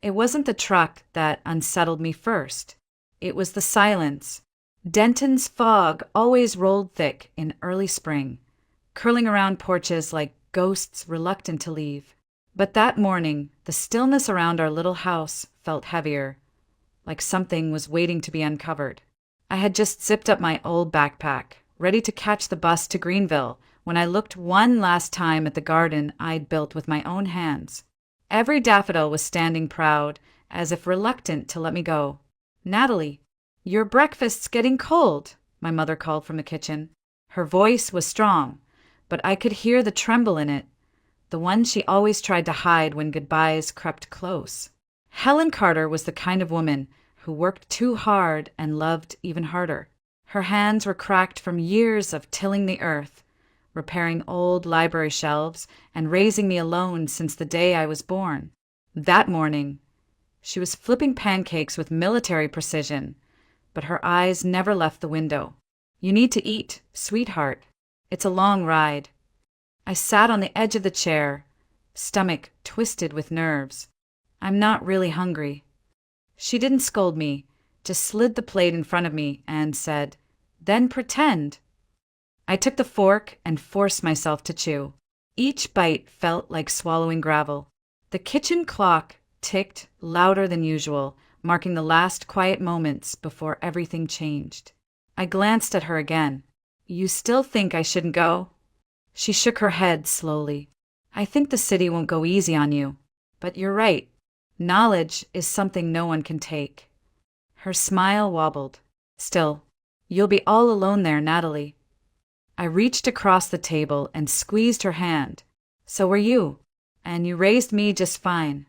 It wasn't the truck that unsettled me first. It was the silence. Denton's fog always rolled thick in early spring, curling around porches like ghosts reluctant to leave. But that morning, the stillness around our little house felt heavier, like something was waiting to be uncovered. I had just zipped up my old backpack, ready to catch the bus to Greenville, when I looked one last time at the garden I'd built with my own hands. Every daffodil was standing proud, as if reluctant to let me go. "Natalie, your breakfast's getting cold," my mother called from the kitchen. Her voice was strong, but I could hear the tremble in it, the one she always tried to hide when goodbyes crept close. Helen Carter was the kind of woman who worked too hard and loved even harder. Her hands were cracked from years of tilling the earth, repairing old library shelves, and raising me alone since the day I was born. That morning, she was flipping pancakes with military precision, but her eyes never left the window. "You need to eat, sweetheart. It's a long ride." I sat on the edge of the chair, stomach twisted with nerves. "I'm not really hungry." She didn't scold me, just slid the plate in front of me and said, "Then pretend." I took the fork and forced myself to chew. Each bite felt like swallowing gravel. The kitchen clock ticked louder than usual, marking the last quiet moments before everything changed. I glanced at her again. "You still think I shouldn't go?" She shook her head slowly. "I think the city won't go easy on you. But you're right. Knowledge is something no one can take." Her smile wobbled. "Still, you'll be all alone there, Natalie." I reached across the table and squeezed her hand. "So were you. And you raised me just fine."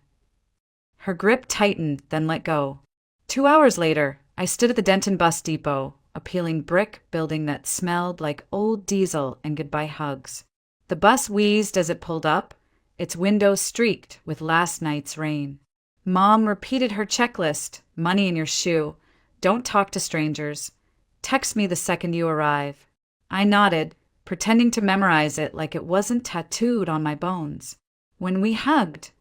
Her grip tightened, then let go. 2 hours later, I stood at the Denton bus depot, a peeling brick building that smelled like old diesel and goodbye hugs. The bus wheezed as it pulled up, its windows streaked with last night's rain. Mom repeated her checklist: money in your shoe, don't talk to strangers, text me the second you arrive. I nodded, pretending to memorize it like it wasn't tattooed on my bones. When we hugged,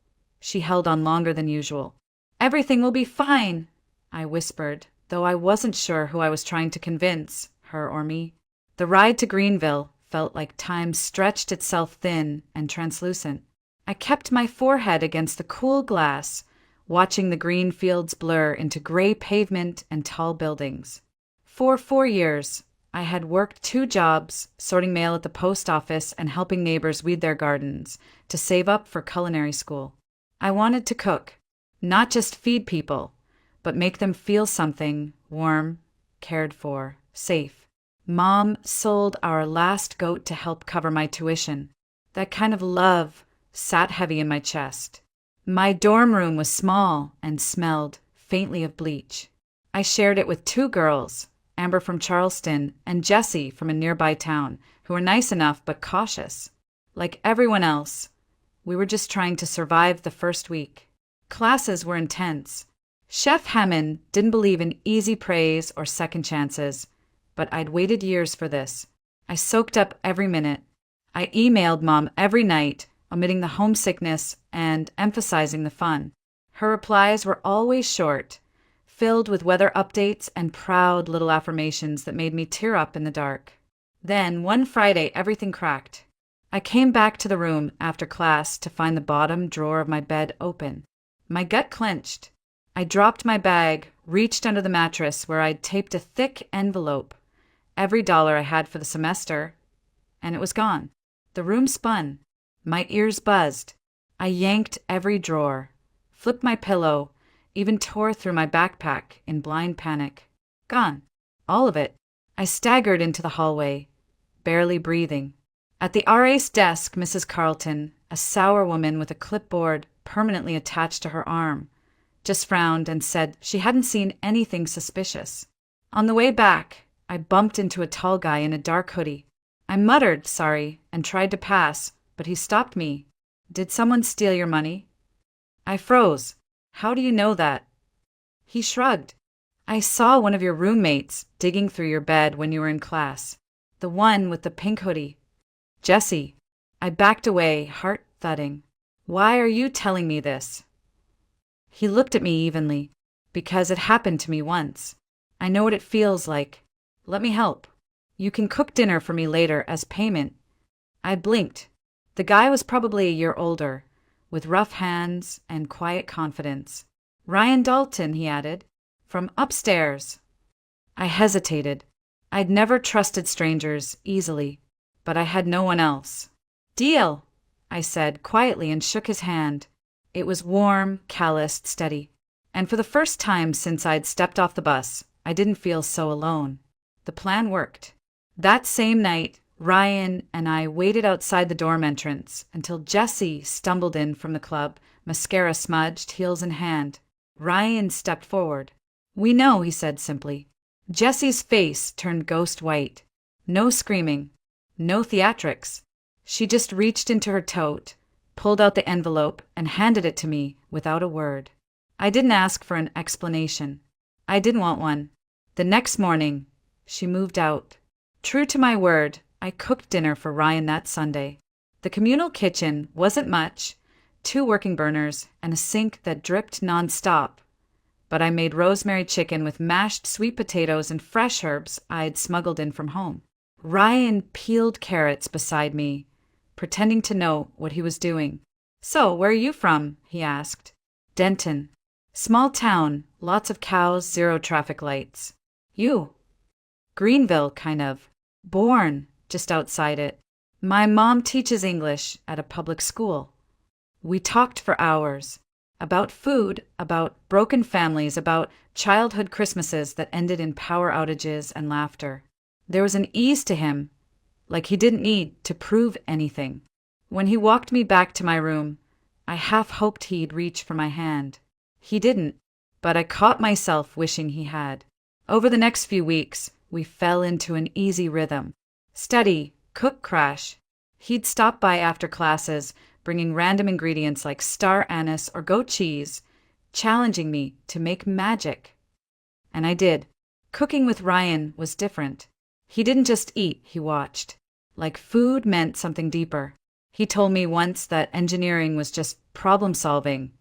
she held on longer than usual. "Everything will be fine," I whispered, though I wasn't sure who I was trying to convince, her or me. The ride to Greenville felt like time stretched itself thin and translucent. I kept my forehead against the cool glass, watching the green fields blur into gray pavement and tall buildings. For 4 years, I had worked 2 jobs, sorting mail at the post office and helping neighbors weed their gardens, to save up for culinary school. I wanted to cook, not just feed people, but make them feel something: warm, cared for, safe. Mom sold our last goat to help cover my tuition. That kind of love sat heavy in my chest. My dorm room was small and smelled faintly of bleach. I shared it with 2 girls, Amber from Charleston and Jessie from a nearby town, who were nice enough but cautious. Like everyone else, we were just trying to survive the first week. Classes were intense. Chef Hammond didn't believe in easy praise or second chances, but I'd waited years for this. I soaked up every minute. I emailed Mom every night, omitting the homesickness and emphasizing the fun. Her replies were always short, filled with weather updates and proud little affirmations that made me tear up in the dark. Then, one Friday, everything cracked. I came back to the room after class to find the bottom drawer of my bed open. My gut clenched. I dropped my bag, reached under the mattress where I'd taped a thick envelope, every dollar I had for the semester, and it was gone. The room spun. My ears buzzed. I yanked every drawer, flipped my pillow, even tore through my backpack in blind panic. Gone. All of it. I staggered into the hallway, barely breathing. At the RA's desk, Mrs. Carlton, a sour woman with a clipboard permanently attached to her arm, just frowned and said she hadn't seen anything suspicious. On the way back, I bumped into a tall guy in a dark hoodie. I muttered sorry and tried to pass, but he stopped me. "Did someone steal your money?" I froze. "How do you know that?" He shrugged. "I saw one of your roommates digging through your bed when you were in class. The one with the pink hoodie." "Jessie." I backed away, heart thudding. "Why are you telling me this?" He looked at me evenly. Because it happened to me once. I know what it feels like. Let me help. You can cook dinner for me later as payment. I blinked. The guy was probably a year older, with rough hands and quiet confidence. Ryan Dalton, he added, from upstairs. I hesitated. I'd never trusted strangers easily, but I had no one else. Deal, I said quietly and shook his hand. It was warm, calloused, steady. And for the first time since I'd stepped off the bus, I didn't feel so alone. The plan worked. That same night, Ryan and I waited outside the dorm entrance until Jesse stumbled in from the club, mascara smudged, heels in hand. Ryan stepped forward. We know, he said simply. Jesse's face turned ghost white. No screaming. No theatrics. She just reached into her tote, pulled out the envelope, and handed it to me without a word. I didn't ask for an explanation. I didn't want one. The next morning, she moved out. True to my word, I cooked dinner for Ryan that Sunday. The communal kitchen wasn't much, 2 working burners and a sink that dripped nonstop. But I made rosemary chicken with mashed sweet potatoes and fresh herbs I'd smuggled in from home. Ryan peeled carrots beside me, pretending to know what he was doing. So, where are you from? He asked. Denton. Small town, lots of cows, 0 traffic lights. You? Greenville, kind of. Born just outside it. My mom teaches English at a public school. We talked for hours. About food, about broken families, about childhood Christmases that ended in power outages and laughter. There was an ease to him, like he didn't need to prove anything. When he walked me back to my room, I half hoped he'd reach for my hand. He didn't, but I caught myself wishing he had. Over the next few weeks, we fell into an easy rhythm. Study, cook, crash. He'd stop by after classes, bringing random ingredients like star anise or goat cheese, challenging me to make magic. And I did. Cooking with Ryan was different. He didn't just eat, he watched. Like food meant something deeper. He told me once that engineering was just problem solving,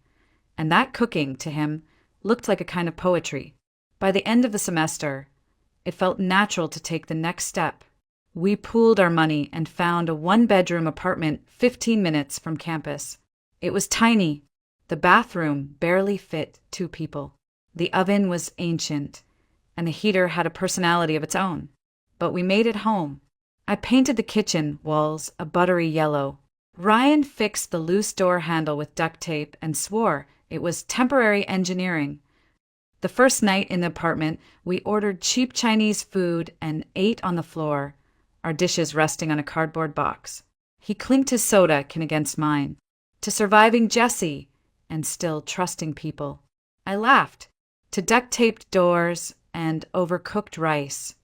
and that cooking, to him, looked like a kind of poetry. By the end of the semester, it felt natural to take the next step. We pooled our money and found a 1-bedroom apartment 15 minutes from campus. It was tiny. The bathroom barely fit 2 people. The oven was ancient, and the heater had a personality of its own. But we made it home. I painted the kitchen walls a buttery yellow. Ryan fixed the loose door handle with duct tape and swore it was temporary engineering. The first night in the apartment, we ordered cheap Chinese food and ate on the floor, our dishes resting on a cardboard box. He clinked his soda can against mine. To surviving Jesse and still trusting people. I laughed. To duct-taped doors and overcooked rice.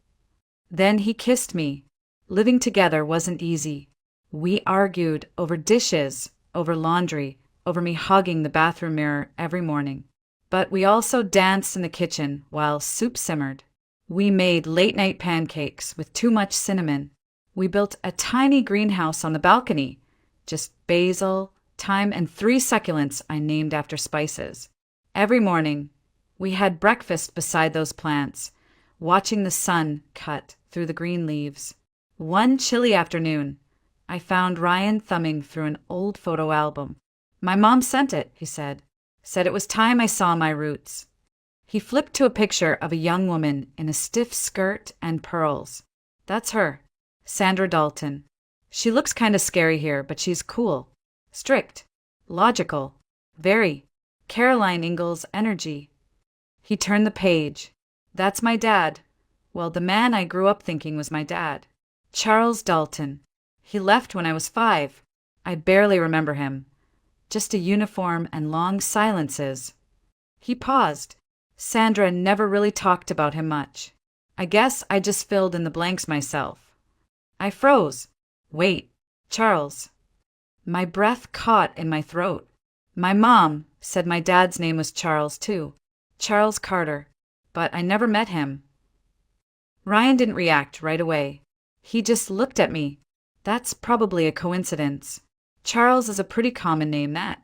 Then he kissed me. Living together wasn't easy. We argued over dishes, over laundry, over me hogging the bathroom mirror every morning. But we also danced in the kitchen while soup simmered. We made late-night pancakes with too much cinnamon. We built a tiny greenhouse on the balcony, just basil, thyme, and 3 succulents I named after spices. Every morning, we had breakfast beside those plants, watching the sun cut through the green leaves. One chilly afternoon, I found Ryan thumbing through an old photo album. My mom sent it, he said. Said it was time I saw my roots. He flipped to a picture of a young woman in a stiff skirt and pearls. That's her, Sandra Dalton. She looks kind of scary here, but she's cool. Strict. Logical. Very. Caroline Ingalls energy. He turned the page. That's my dad. Well, the man I grew up thinking was my dad. Charles Dalton. He left when I was 5. I barely remember him. Just a uniform and long silences. He paused. Sandra never really talked about him much. I guess I just filled in the blanks myself. I froze. Wait, Charles. My breath caught in my throat. My mom said my dad's name was Charles too. Charles Carter. But I never met him. Ryan didn't react right away. He just looked at me. That's probably a coincidence. Charles is a pretty common name, that.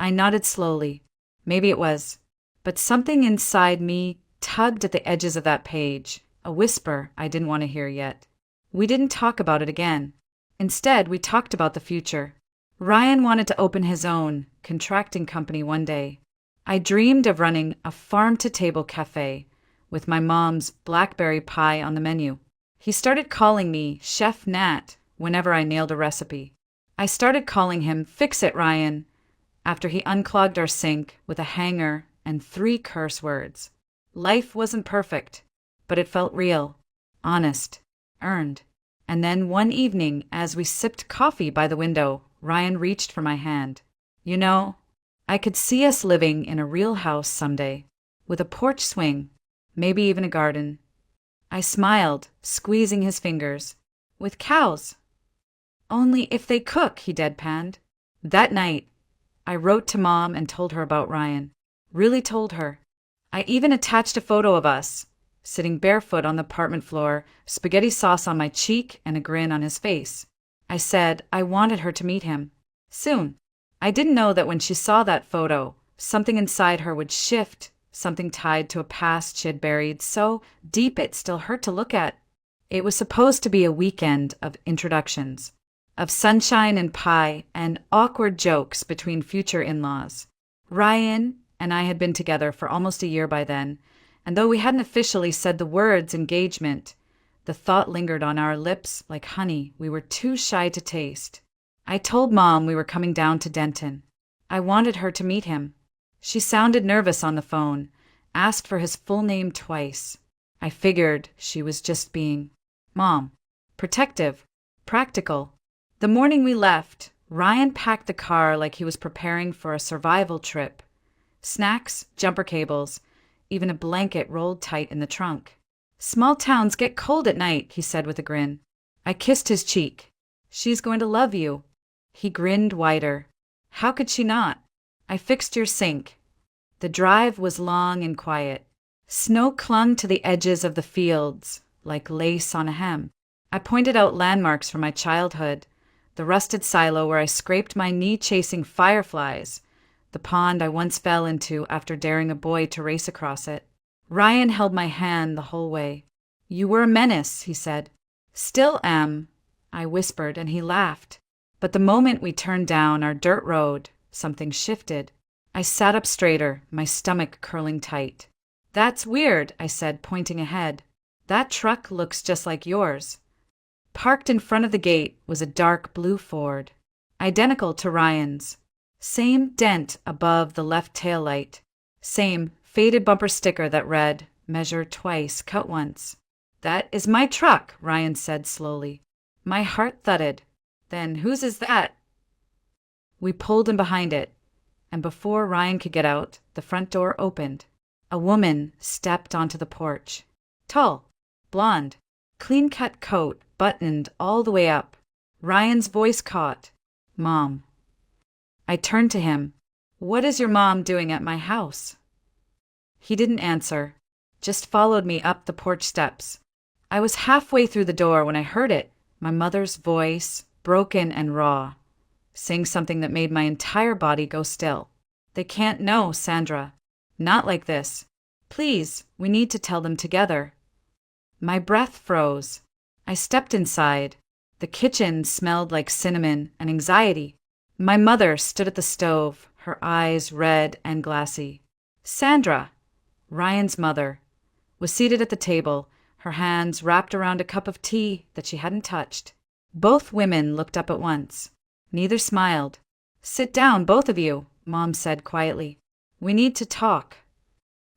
I nodded slowly. Maybe it was. But something inside me tugged at the edges of that page, a whisper I didn't want to hear yet. We didn't talk about it again. Instead, we talked about the future. Ryan wanted to open his own contracting company one day. I dreamed of running a farm-to-table cafe with my mom's blackberry pie on the menu. He started calling me Chef Nat whenever I nailed a recipe. I started calling him Fix It Ryan after he unclogged our sink with a hanger and 3 curse words. Life wasn't perfect, but it felt real, honest, earned. And then one evening, as we sipped coffee by the window, Ryan reached for my hand. You know, I could see us living in a real house someday, with a porch swing, maybe even a garden. I smiled, squeezing his fingers. With cows. Only if they cook, he deadpanned. That night, I wrote to Mom and told her about Ryan. Really told her. I even attached a photo of us, sitting barefoot on the apartment floor, spaghetti sauce on my cheek and a grin on his face. I said I wanted her to meet him. Soon. I didn't know that when she saw that photo, something inside her would shift, something tied to a past she had buried so deep it still hurt to look at. It was supposed to be a weekend of introductions, of sunshine and pie and awkward jokes between future in-laws. Ryan and I had been together for almost a year by then, and though we hadn't officially said the words engagement, the thought lingered on our lips like honey we were too shy to taste. I told Mom we were coming down to Denton. I wanted her to meet him. She sounded nervous on the phone, asked for his full name twice. I figured she was just being Mom. Protective. Practical. The morning we left, Ryan packed the car like he was preparing for a survival trip. Snacks, jumper cables, even a blanket rolled tight in the trunk. Small towns get cold at night, he said with a grin. I kissed his cheek. She's going to love you. He grinned wider. How could she not? I fixed your sink. The drive was long and quiet. Snow clung to the edges of the fields, like lace on a hem. I pointed out landmarks from my childhood, the rusted silo where I scraped my knee chasing fireflies, the pond I once fell into after daring a boy to race across it. Ryan held my hand the whole way. You were a menace, he said. Still am, I whispered, and he laughed. But the moment we turned down our dirt road, something shifted. I sat up straighter, my stomach curling tight. That's weird, I said, pointing ahead. That truck looks just like yours. Parked in front of the gate was a dark blue Ford, identical to Ryan's. Same dent above the left taillight. Same faded bumper sticker that read, measure twice, cut once. That is my truck, Ryan said slowly. My heart thudded. Then whose is that? We pulled in behind it, and before Ryan could get out, the front door opened. A woman stepped onto the porch. Tall, blonde, clean-cut coat buttoned all the way up. Ryan's voice caught. Mom. I turned to him. What is your mom doing at my house? He didn't answer, just followed me up the porch steps. I was halfway through the door when I heard it, my mother's voice, broken and raw, saying something that made my entire body go still. They can't know, Sandra. Not like this. Please, we need to tell them together. My breath froze. I stepped inside. The kitchen smelled like cinnamon and anxiety. My mother stood at the stove, her eyes red and glassy. Sandra, Ryan's mother, was seated at the table, her hands wrapped around a cup of tea that she hadn't touched. Both women looked up at once. Neither smiled. Sit down, both of you, Mom said quietly. We need to talk.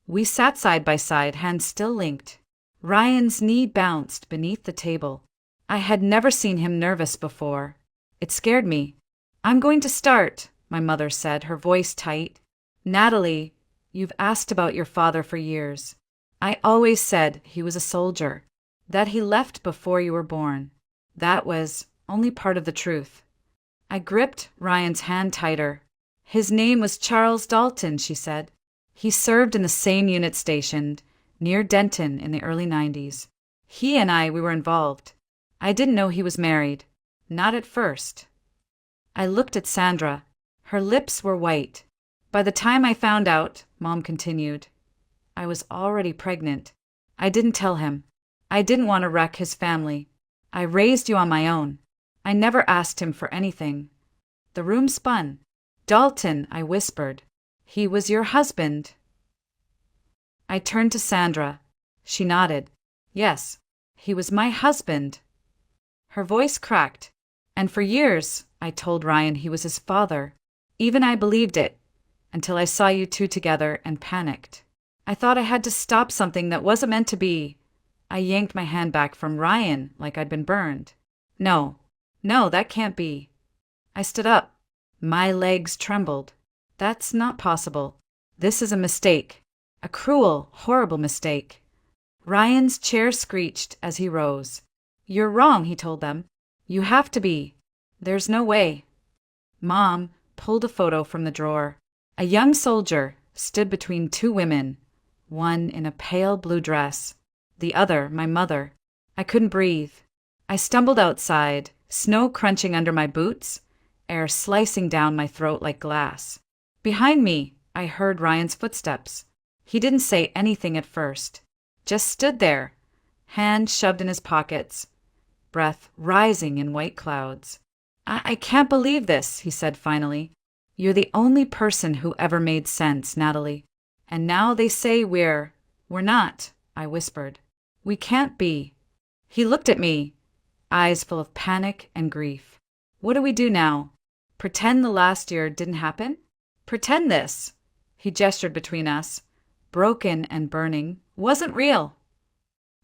We sat side by side, hands still linked. Ryan's knee bounced beneath the table. I had never seen him nervous before. It scared me. I'm going to start, my mother said, her voice tight. Natalie, you've asked about your father for years. I always said he was a soldier, that he left before you were born. That was only part of the truth. I gripped Ryan's hand tighter. His name was Charles Dalton, she said. He served in the same unit stationed near Denton in the early 90s. He and we were involved. I didn't know he was married. Not at first. I looked at Sandra. Her lips were white. By the time I found out, Mom continued, I was already pregnant. I didn't tell him. I didn't want to wreck his family. I raised you on my own. I never asked him for anything. The room spun. Dalton, I whispered. He was your husband. I turned to Sandra. She nodded. Yes, he was my husband. Her voice cracked. And for years, I told Ryan he was his father. Even I believed it, until I saw you two together and panicked. I thought I had to stop something that wasn't meant to be. I yanked my hand back from Ryan like I'd been burned. No, that can't be. I stood up. My legs trembled. That's not possible. This is a mistake. A cruel, horrible mistake. Ryan's chair screeched as he rose. You're wrong, he told them. You have to be. There's no way. Mom pulled a photo from the drawer. A young soldier stood between two women, one in a pale blue dress, the other my mother. I couldn't breathe. I stumbled outside, snow crunching under my boots, air slicing down my throat like glass. Behind me, I heard Ryan's footsteps. He didn't say anything at first, just stood there, hands shoved in his pockets, breath rising in white clouds. I can't believe this, he said finally. You're the only person who ever made sense, Natalie. And now they say we're not, I whispered. We can't be. He looked at me, eyes full of panic and grief. What do we do now? Pretend the last year didn't happen? Pretend this, he gestured between us, broken and burning, wasn't real.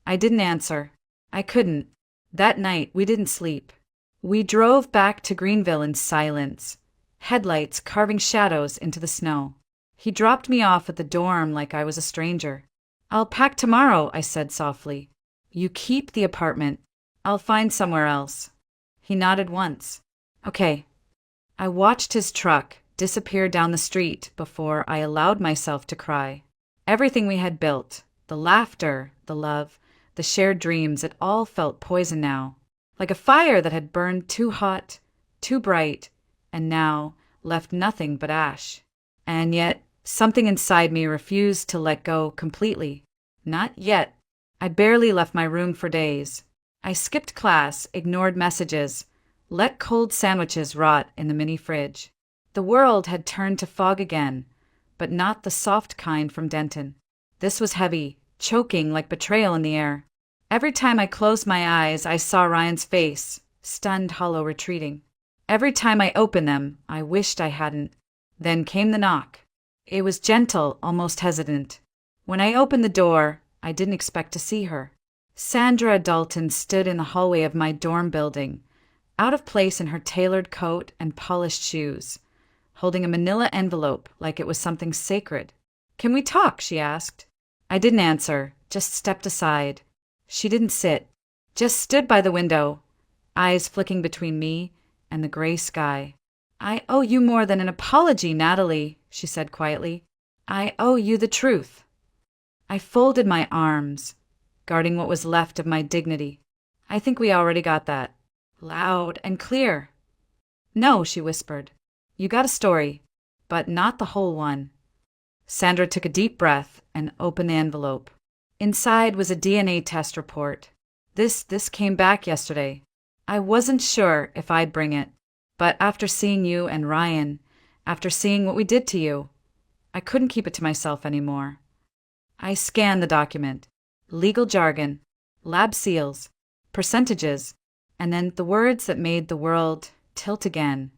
I didn't answer. I couldn't. That night, we didn't sleep. We drove back to Greenville in silence, headlights carving shadows into the snow. He dropped me off at the dorm like I was a stranger. I'll pack tomorrow, I said softly. You keep the apartment. I'll find somewhere else. He nodded once. Okay. I watched his truck disappear down the street before I allowed myself to cry. Everything we had built, the laughter, the love, the shared dreams, it all felt poison now. Like a fire that had burned too hot, too bright, and now left nothing but ash. And yet, something inside me refused to let go completely. Not yet. I barely left my room for days. I skipped class, ignored messages, let cold sandwiches rot in the mini fridge. The world had turned to fog again, but not the soft kind from Denton. This was heavy, choking like betrayal in the air. Every time I closed my eyes, I saw Ryan's face, stunned, hollow, retreating. Every time I opened them, I wished I hadn't. Then came the knock. It was gentle, almost hesitant. When I opened the door, I didn't expect to see her. Sandra Dalton stood in the hallway of my dorm building, out of place in her tailored coat and polished shoes, holding a manila envelope like it was something sacred. Can we talk? She asked. I didn't answer, just stepped aside. She didn't sit, just stood by the window, eyes flicking between me and the gray sky. I owe you more than an apology, Natalie, she said quietly. I owe you the truth. I folded my arms, guarding what was left of my dignity. I think we already got that. Loud and clear. No, she whispered. You got a story, but not the whole one. Sandra took a deep breath and opened the envelope. Inside was a DNA test report. This came back yesterday. I wasn't sure if I'd bring it, but after seeing you and Ryan, after seeing what we did to you, I couldn't keep it to myself anymore. I scanned the document. Legal jargon, lab seals, percentages, and then the words that made the world tilt again.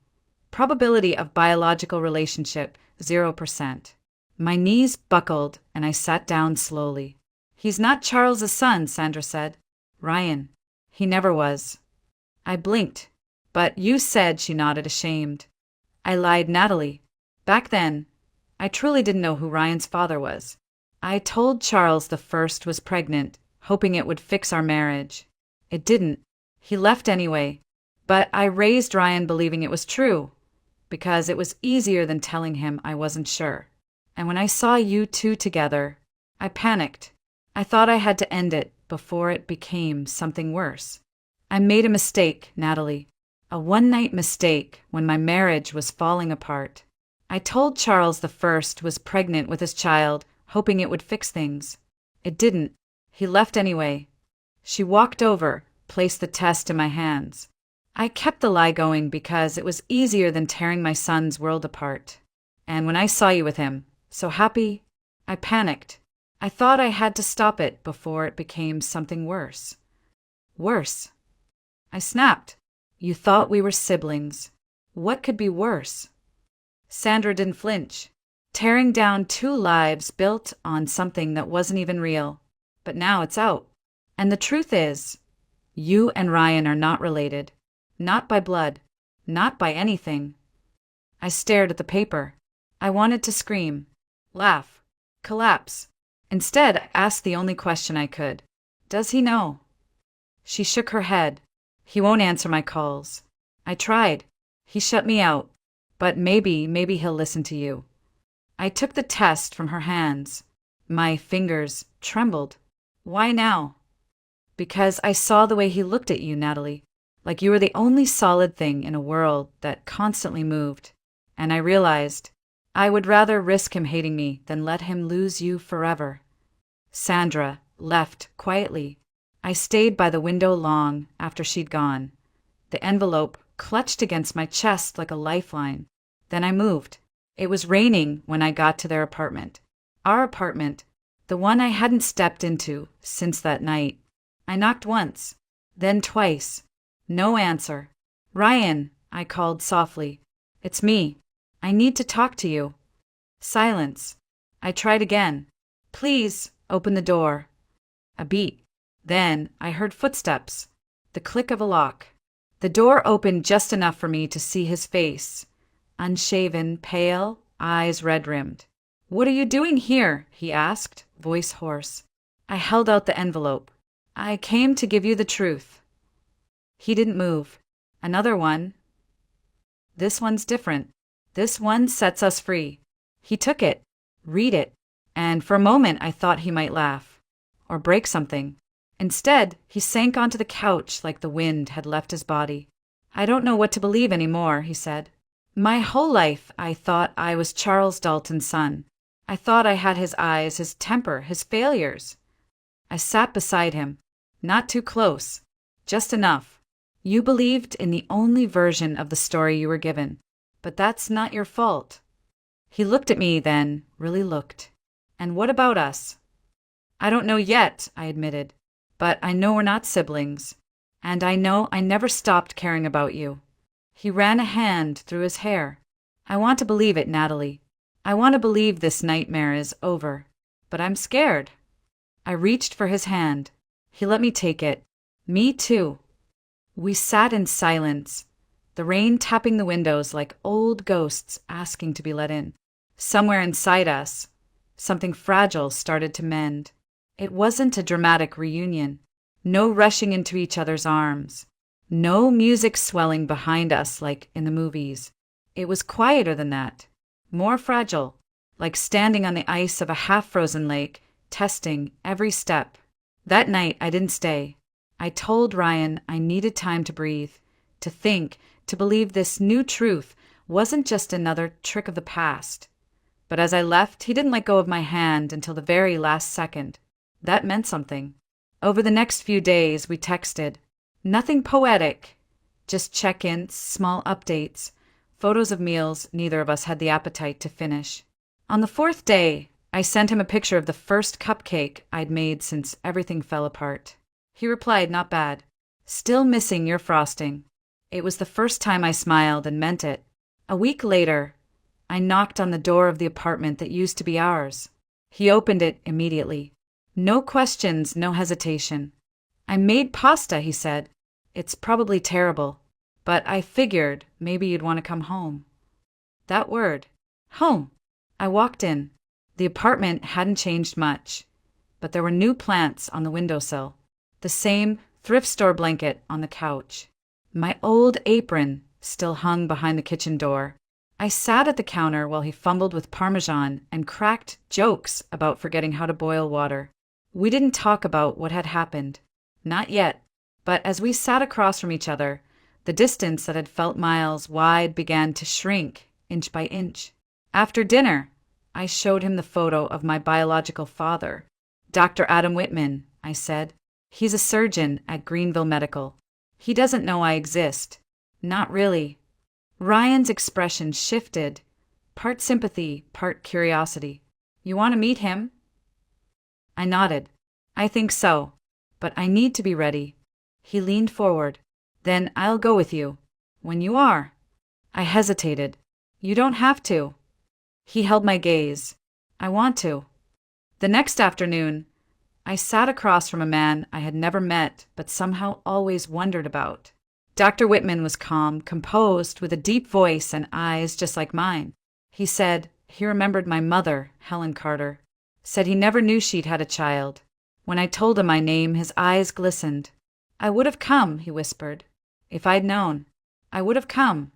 Probability of biological relationship, 0%. My knees buckled and I sat down slowly. He's not Charles's son, Sandra said. Ryan. He never was. I blinked. But you said, she nodded, ashamed. I lied, Natalie. Back then, I truly didn't know who Ryan's father was. I told Charles the first was pregnant, hoping it would fix our marriage. It didn't. He left anyway. But I raised Ryan believing it was true, because it was easier than telling him I wasn't sure. And when I saw you two together, I panicked. I thought I had to end it before it became something worse. I made a mistake, Natalie. A one-night mistake when my marriage was falling apart. I told Charles the First was pregnant with his child, hoping it would fix things. It didn't. He left anyway. She walked over, placed the test in my hands. I kept the lie going because it was easier than tearing my son's world apart. And when I saw you with him, so happy, I panicked. I thought I had to stop it before it became something worse. Worse. I snapped. You thought we were siblings. What could be worse? Sandra didn't flinch, tearing down 2 lives built on something that wasn't even real. But now it's out. And the truth is, you and Ryan are not related. Not by blood. Not by anything. I stared at the paper. I wanted to scream, laugh, collapse. Instead, I asked the only question I could. Does he know? She shook her head. He won't answer my calls. I tried. He shut me out. But maybe he'll listen to you. I took the test from her hands. My fingers trembled. Why now? Because I saw the way he looked at you, Natalie. Like you were the only solid thing in a world that constantly moved. And I realized I would rather risk him hating me than let him lose you forever. Sandra left quietly. I stayed by the window long after she'd gone. The envelope clutched against my chest like a lifeline. Then I moved. It was raining when I got to their apartment. Our apartment, the one I hadn't stepped into since that night. I knocked once, then twice. No answer. Ryan, I called softly. It's me. I need to talk to you. Silence. I tried again. Please, open the door. A beat. Then I heard footsteps. The click of a lock. The door opened just enough for me to see his face. Unshaven, pale, eyes red-rimmed. What are you doing here? He asked, voice hoarse. I held out the envelope. I came to give you the truth. He didn't move. Another one. This one's different. This one sets us free. He took it. Read it. And for a moment I thought he might laugh. Or break something. Instead, he sank onto the couch like the wind had left his body. I don't know what to believe anymore, he said. My whole life I thought I was Charles Dalton's son. I thought I had his eyes, his temper, his failures. I sat beside him. Not too close. Just enough. You believed in the only version of the story you were given. But that's not your fault. He looked at me then, really looked. And what about us? I don't know yet, I admitted. But I know we're not siblings. And I know I never stopped caring about you. He ran a hand through his hair. I want to believe it, Natalie. I want to believe this nightmare is over. But I'm scared. I reached for his hand. He let me take it. Me too. We sat in silence, the rain tapping the windows like old ghosts asking to be let in. Somewhere inside us, something fragile started to mend. It wasn't a dramatic reunion. No rushing into each other's arms. No music swelling behind us like in the movies. It was quieter than that. More fragile, like standing on the ice of a half-frozen lake, testing every step. That night, I didn't stay. I told Ryan I needed time to breathe, to think, to believe this new truth wasn't just another trick of the past. But as I left, he didn't let go of my hand until the very last second. That meant something. Over the next few days, we texted. Nothing poetic, just check-ins, small updates, photos of meals neither of us had the appetite to finish. On the 4th day, I sent him a picture of the first cupcake I'd made since everything fell apart. He replied, not bad. Still missing your frosting. It was the first time I smiled and meant it. A week later, I knocked on the door of the apartment that used to be ours. He opened it immediately. No questions, no hesitation. I made pasta, he said. It's probably terrible, but I figured maybe you'd want to come home. That word. Home. I walked in. The apartment hadn't changed much, but there were new plants on the windowsill. The same thrift store blanket on the couch. My old apron still hung behind the kitchen door. I sat at the counter while he fumbled with Parmesan and cracked jokes about forgetting how to boil water. We didn't talk about what had happened. Not yet, but as we sat across from each other, the distance that had felt miles wide began to shrink inch by inch. After dinner, I showed him the photo of my biological father. Dr. Adam Whitman, I said. He's a surgeon at Greenville Medical. He doesn't know I exist. Not really. Ryan's expression shifted, part sympathy, part curiosity. You want to meet him? I nodded. I think so, but I need to be ready. He leaned forward. Then I'll go with you. When you are. I hesitated. You don't have to. He held my gaze. I want to. The next afternoon, I sat across from a man I had never met but somehow always wondered about. Dr. Whitman was calm, composed, with a deep voice and eyes just like mine. He said he remembered my mother, Helen Carter. Said he never knew she'd had a child. When I told him my name, his eyes glistened. I would have come, he whispered. If I'd known, I would have come.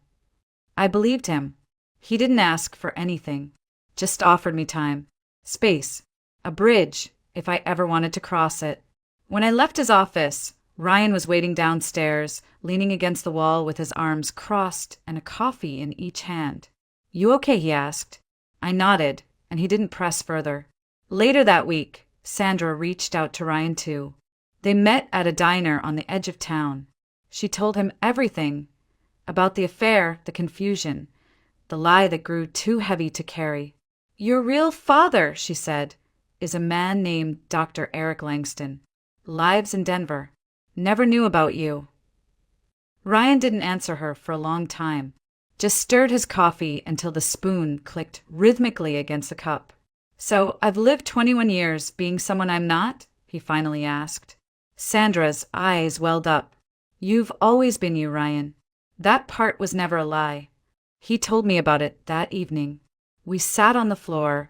I believed him. He didn't ask for anything, just offered me time, space, a bridge, if I ever wanted to cross it. When I left his office, Ryan was waiting downstairs, leaning against the wall with his arms crossed and a coffee in each hand. You okay? He asked. I nodded, and he didn't press further. Later that week, Sandra reached out to Ryan too. They met at a diner on the edge of town. She told him everything about the affair, the confusion, the lie that grew too heavy to carry. Your real father, she said, is a man named Dr. Eric Langston. Lives in Denver. Never knew about you. Ryan didn't answer her for a long time, just stirred his coffee until the spoon clicked rhythmically against the cup. So I've lived 21 years being someone I'm not? He finally asked. Sandra's eyes welled up. You've always been you, Ryan. That part was never a lie. He told me about it that evening. We sat on the floor,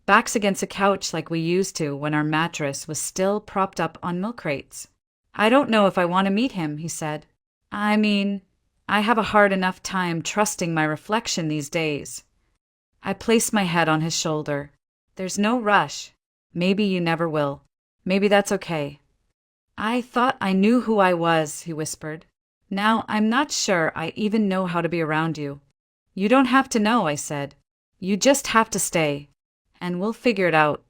backs against a couch like we used to when our mattress was still propped up on milk crates. I don't know if I want to meet him, he said. I mean, I have a hard enough time trusting my reflection these days. I placed my head on his shoulder. There's no rush. Maybe you never will. Maybe that's okay. I thought I knew who I was, he whispered. Now I'm not sure I even know how to be around you. You don't have to know, I said. You just have to stay, and we'll figure it out.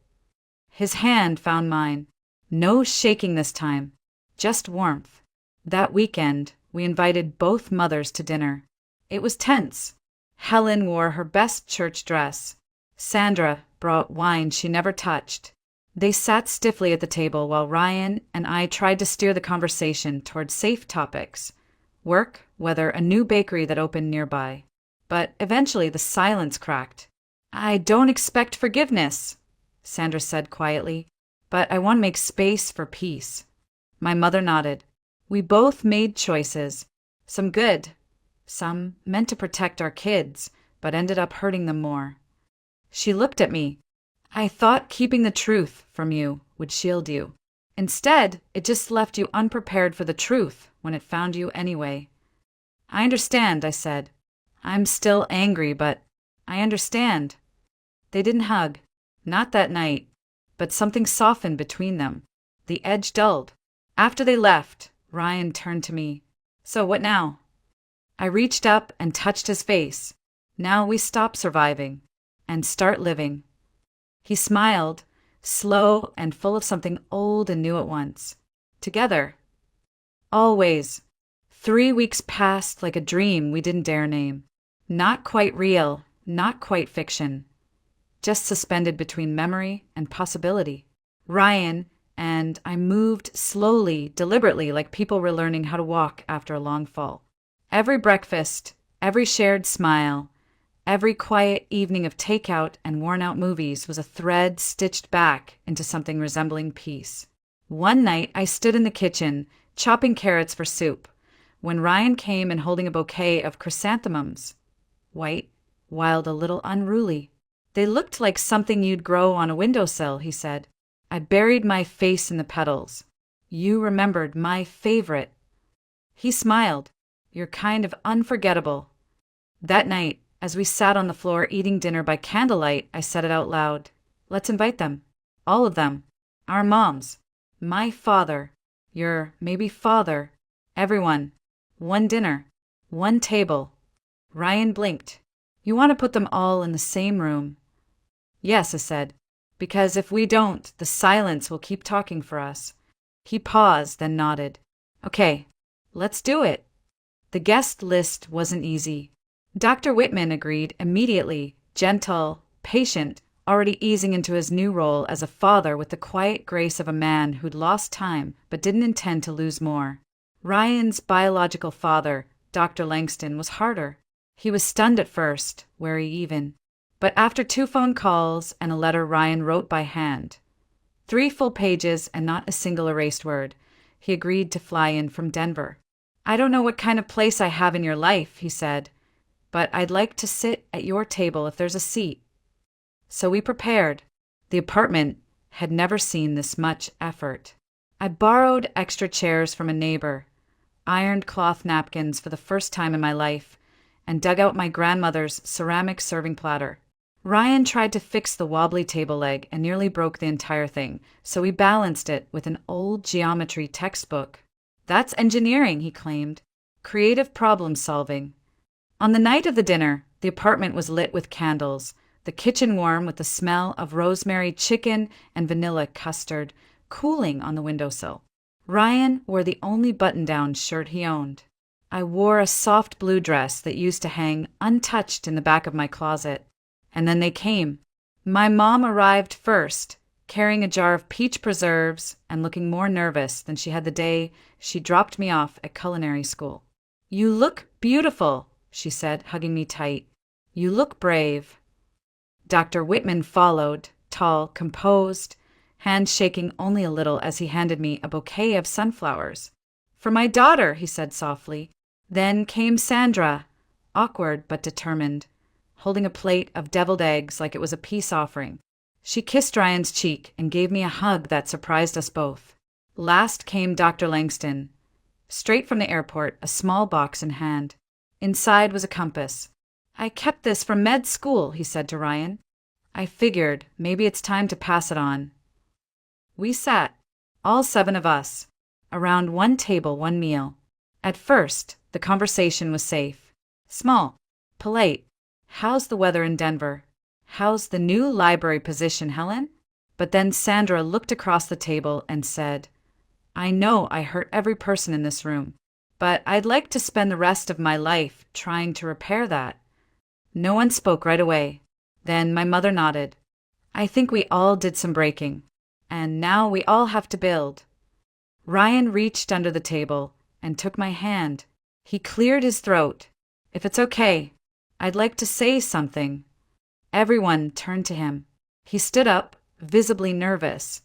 His hand found mine. No shaking this time, just warmth. That weekend, we invited both mothers to dinner. It was tense. Helen wore her best church dress. Sandra brought wine she never touched. They sat stiffly at the table while Ryan and I tried to steer the conversation toward safe topics. Work, weather, a new bakery that opened nearby. But eventually the silence cracked. I don't expect forgiveness, Sandra said quietly, but I want to make space for peace. My mother nodded. We both made choices. Some good, some meant to protect our kids, but ended up hurting them more. She looked at me. I thought keeping the truth from you would shield you. Instead, it just left you unprepared for the truth when it found you anyway. I understand, I said. I'm still angry, but I understand. They didn't hug. Not that night. But something softened between them. The edge dulled. After they left, Ryan turned to me. So what now? I reached up and touched his face. Now we stop surviving and start living. He smiled, slow and full of something old and new at once. Together. Always. 3 weeks passed like a dream we didn't dare name. Not quite real, not quite fiction. Just suspended between memory and possibility. Ryan and I moved slowly, deliberately, like people were learning how to walk after a long fall. Every breakfast, every shared smile, every quiet evening of takeout and worn-out movies was a thread stitched back into something resembling peace. One night, I stood in the kitchen, chopping carrots for soup, when Ryan came and holding a bouquet of chrysanthemums. White, wild, a little unruly. They looked like something you'd grow on a windowsill, he said. I buried my face in the petals. You remembered my favorite. He smiled. You're kind of unforgettable. That night, as we sat on the floor eating dinner by candlelight, I said it out loud. Let's invite them. All of them. Our moms. My father. Your maybe father. Everyone. One dinner. One table. Ryan blinked. You want to put them all in the same room. Yes, I said, because if we don't, the silence will keep talking for us. He paused, then nodded. Okay, let's do it. The guest list wasn't easy. Dr. Whitman agreed immediately, gentle, patient, already easing into his new role as a father with the quiet grace of a man who'd lost time but didn't intend to lose more. Ryan's biological father, Dr. Langston, was harder. He was stunned at first, wary even. But after 2 phone calls and a letter Ryan wrote by hand, 3 full pages and not a single erased word, he agreed to fly in from Denver. I don't know what kind of place I have in your life, he said, but I'd like to sit at your table if there's a seat. So we prepared. The apartment had never seen this much effort. I borrowed extra chairs from a neighbor, ironed cloth napkins for the first time in my life, and dug out my grandmother's ceramic serving platter. Ryan tried to fix the wobbly table leg and nearly broke the entire thing, so we balanced it with an old geometry textbook. That's engineering, he claimed. Creative problem solving. On the night of the dinner, the apartment was lit with candles, the kitchen warm with the smell of rosemary chicken and vanilla custard cooling on the windowsill. Ryan wore the only button-down shirt he owned. I wore a soft blue dress that used to hang untouched in the back of my closet. And then they came. My mom arrived first, carrying a jar of peach preserves and looking more nervous than she had the day she dropped me off at culinary school. You look beautiful, she said, hugging me tight. You look brave. Dr. Whitman followed, tall, composed, hands shaking only a little as he handed me a bouquet of sunflowers. For my daughter, he said softly. Then came Sandra, awkward but determined, holding a plate of deviled eggs like it was a peace offering. She kissed Ryan's cheek and gave me a hug that surprised us both. Last came Dr. Langston, straight from the airport, a small box in hand. Inside was a compass. I kept this from med school, he said to Ryan. I figured maybe it's time to pass it on. We sat, all 7 of us, around one table, one meal. At first, the conversation was safe. Small, polite. How's the weather in Denver? How's the new library position, Helen? But then Sandra looked across the table and said, I know I hurt every person in this room, but I'd like to spend the rest of my life trying to repair that. No one spoke right away. Then my mother nodded. I think we all did some breaking, and now we all have to build. Ryan reached under the table and took my hand. He cleared his throat. If it's okay, I'd like to say something. Everyone turned to him. He stood up, visibly nervous,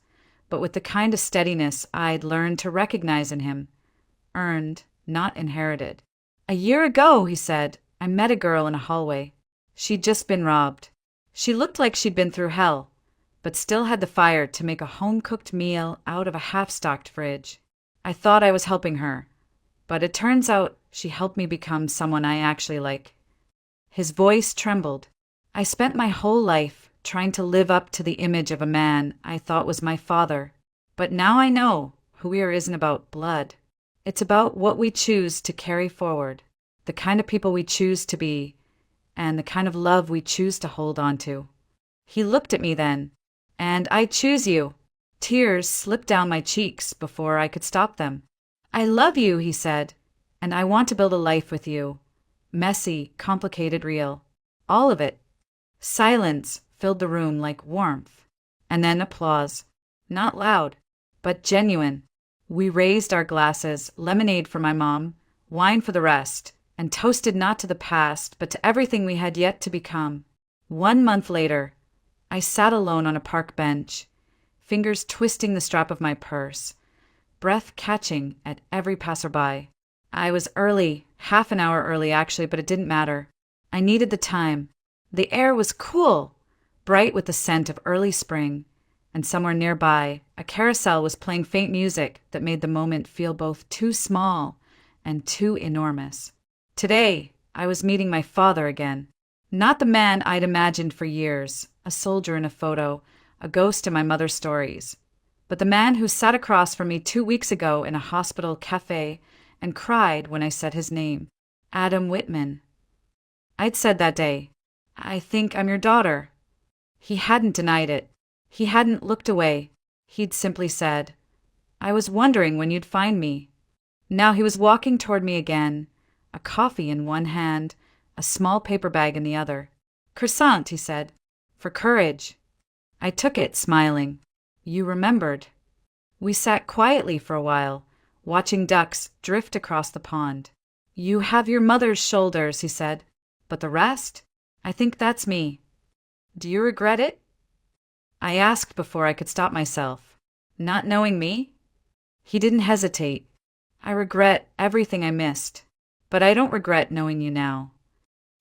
but with the kind of steadiness I'd learned to recognize in him. Earned, not inherited. A year ago, he said, I met a girl in a hallway. She'd just been robbed. She looked like she'd been through hell, but still had the fire to make a home-cooked meal out of a half-stocked fridge. I thought I was helping her, but it turns out she helped me become someone I actually like. His voice trembled. I spent my whole life trying to live up to the image of a man I thought was my father, but now I know who we are isn't about blood. It's about what we choose to carry forward, the kind of people we choose to be, and the kind of love we choose to hold on to. He looked at me then, and I choose you. Tears slipped down my cheeks before I could stop them. I love you, he said, and I want to build a life with you. Messy, complicated, real. All of it. Silence filled the room like warmth. And then applause. Not loud, but genuine. We raised our glasses, lemonade for my mom, wine for the rest, and toasted not to the past, but to everything we had yet to become. 1 month later, I sat alone on a park bench, fingers twisting the strap of my purse, breath catching at every passerby. I was early, half an hour early actually, but it didn't matter. I needed the time. The air was cool, bright with the scent of early spring, and somewhere nearby, a carousel was playing faint music that made the moment feel both too small and too enormous. Today, I was meeting my father again. Not the man I'd imagined for years, a soldier in a photo, a ghost in my mother's stories, but the man who sat across from me 2 weeks ago in a hospital cafe and cried when I said his name, Adam Whitman. I'd said that day, I think I'm your daughter." He hadn't denied it. He hadn't looked away. He'd simply said, "I was wondering when you'd find me." Now he was walking toward me again, a coffee in one hand, a small paper bag in the other. "Croissant," he said, "for courage." I took it, smiling. "You remembered." We sat quietly for a while, watching ducks drift across the pond. "You have your mother's shoulders," he said, "but the rest? I think that's me. Do you regret it?" I asked before I could stop myself. "Not knowing me?" He didn't hesitate. "I regret everything I missed, but I don't regret knowing you now.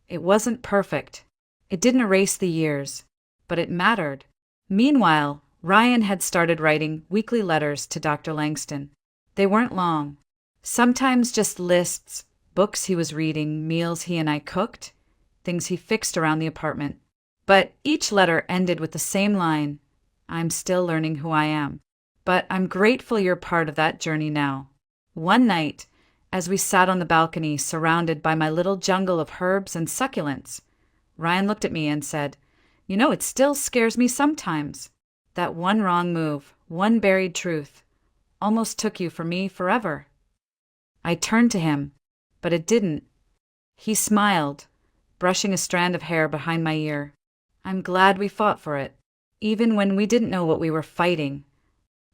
It wasn't perfect. It didn't erase the years, but it mattered." Meanwhile, Ryan had started writing weekly letters to Dr. Langston. They weren't long. Sometimes just lists, books he was reading, meals he and I cooked, things he fixed around the apartment. But each letter ended with the same line: "I'm still learning who I am, but I'm grateful you're part of that journey now." One night, as we sat on the balcony surrounded by my little jungle of herbs and succulents, Ryan looked at me and said, "You know, it still scares me sometimes. That one wrong move, one buried truth, almost took you from me forever." I turned to him, but it didn't. He smiled, brushing a strand of hair behind my ear. "I'm glad we fought for it, even when we didn't know what we were fighting."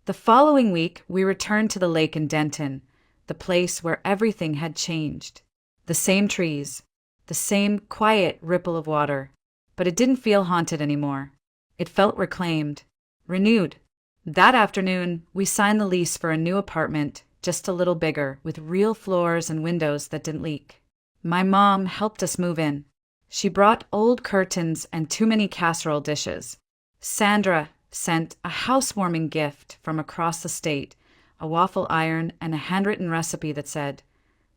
The following week, we returned to the lake in Denton, the place where everything had changed. The same trees, the same quiet ripple of water, but it didn't feel haunted anymore. It felt reclaimed, renewed. That afternoon, we signed the lease for a new apartment, just a little bigger, with real floors and windows that didn't leak. My mom helped us move in. She brought old curtains and too many casserole dishes. Sandra sent a housewarming gift from across the state, a waffle iron and a handwritten recipe that said,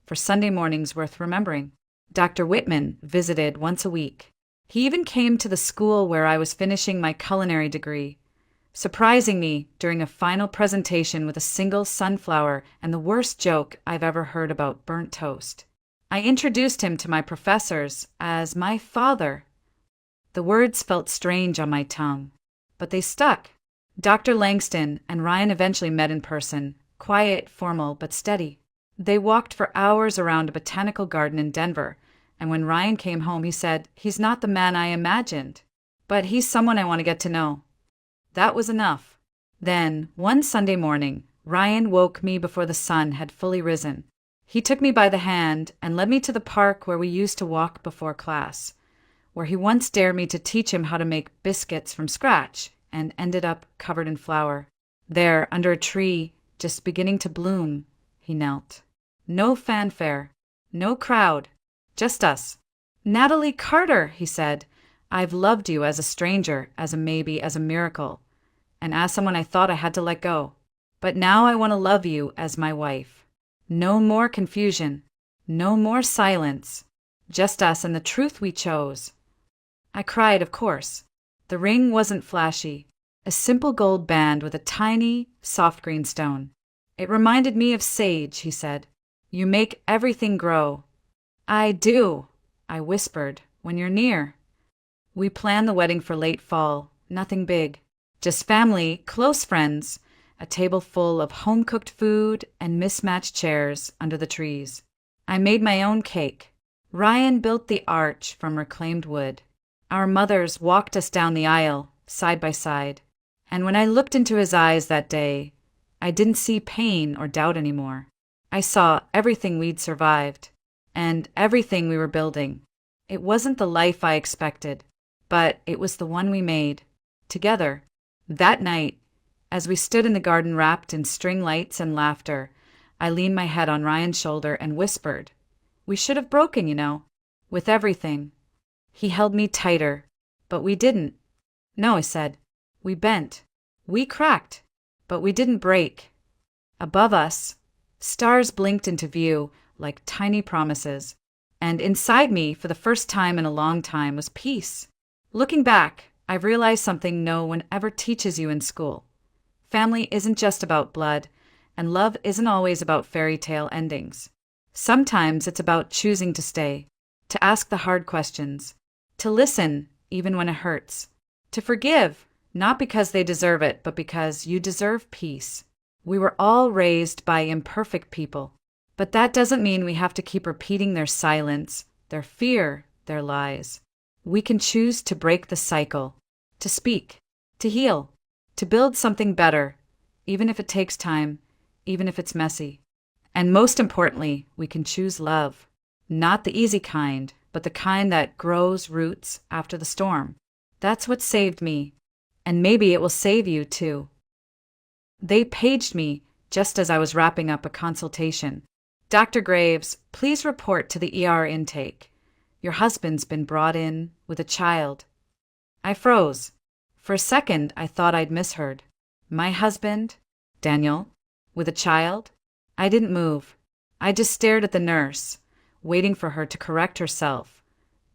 "For Sunday mornings worth remembering." Dr. Whitman visited once a week. He even came to the school where I was finishing my culinary degree, surprising me during a final presentation with a single sunflower and the worst joke I've ever heard about burnt toast. I introduced him to my professors as my father. The words felt strange on my tongue, but they stuck. Dr. Langston and Ryan eventually met in person, quiet, formal, but steady. They walked for hours around a botanical garden in Denver, and when Ryan came home, he said, "He's not the man I imagined, but he's someone I want to get to know." That was enough. Then, one Sunday morning, Ryan woke me before the sun had fully risen. He took me by the hand and led me to the park where we used to walk before class, where he once dared me to teach him how to make biscuits from scratch and ended up covered in flour. There, under a tree, just beginning to bloom, he knelt. No fanfare, no crowd, just us. "Natalie Carter," he said, "I've loved you as a stranger, as a maybe, as a miracle, and as someone I thought I had to let go. But now I want to love you as my wife. No more confusion, no more silence, just us and the truth we chose." I cried, of course. The ring wasn't flashy, a simple gold band with a tiny, soft green stone. "It reminded me of sage," he said. "You make everything grow." "I do," I whispered, "when you're near." We planned the wedding for late fall, nothing big. Just family, close friends, a table full of home-cooked food and mismatched chairs under the trees. I made my own cake. Ryan built the arch from reclaimed wood. Our mothers walked us down the aisle, side by side. And when I looked into his eyes that day, I didn't see pain or doubt anymore. I saw everything we'd survived, and everything we were building. It wasn't the life I expected, but it was the one we made, together. That night, as we stood in the garden wrapped in string lights and laughter, I leaned my head on Ryan's shoulder and whispered, "We should have broken, you know, with everything." He held me tighter, but we didn't. "No," I said, "we bent. We cracked, but we didn't break." Above us, stars blinked into view like tiny promises, and inside me, for the first time in a long time, was peace. Looking back, I've realized something no one ever teaches you in school. Family isn't just about blood, and love isn't always about fairy tale endings. Sometimes it's about choosing to stay, to ask the hard questions, To listen, even when it hurts. To forgive, not because they deserve it, but because you deserve peace. We were all raised by imperfect people, but that doesn't mean we have to keep repeating their silence, their fear, their lies. We can choose to break the cycle, to speak, to heal, to build something better, even if it takes time, even if it's messy. And most importantly, we can choose love. Not the easy kind, but the kind that grows roots after the storm. That's what saved me, and maybe it will save you too. They paged me just as I was wrapping up a consultation. Dr. Graves, please report to the ER intake. Your husband's been brought in with a child. I froze. For a second, I thought I'd misheard. My husband, Daniel, with a child? I didn't move. I just stared at the nurse, waiting for her to correct herself,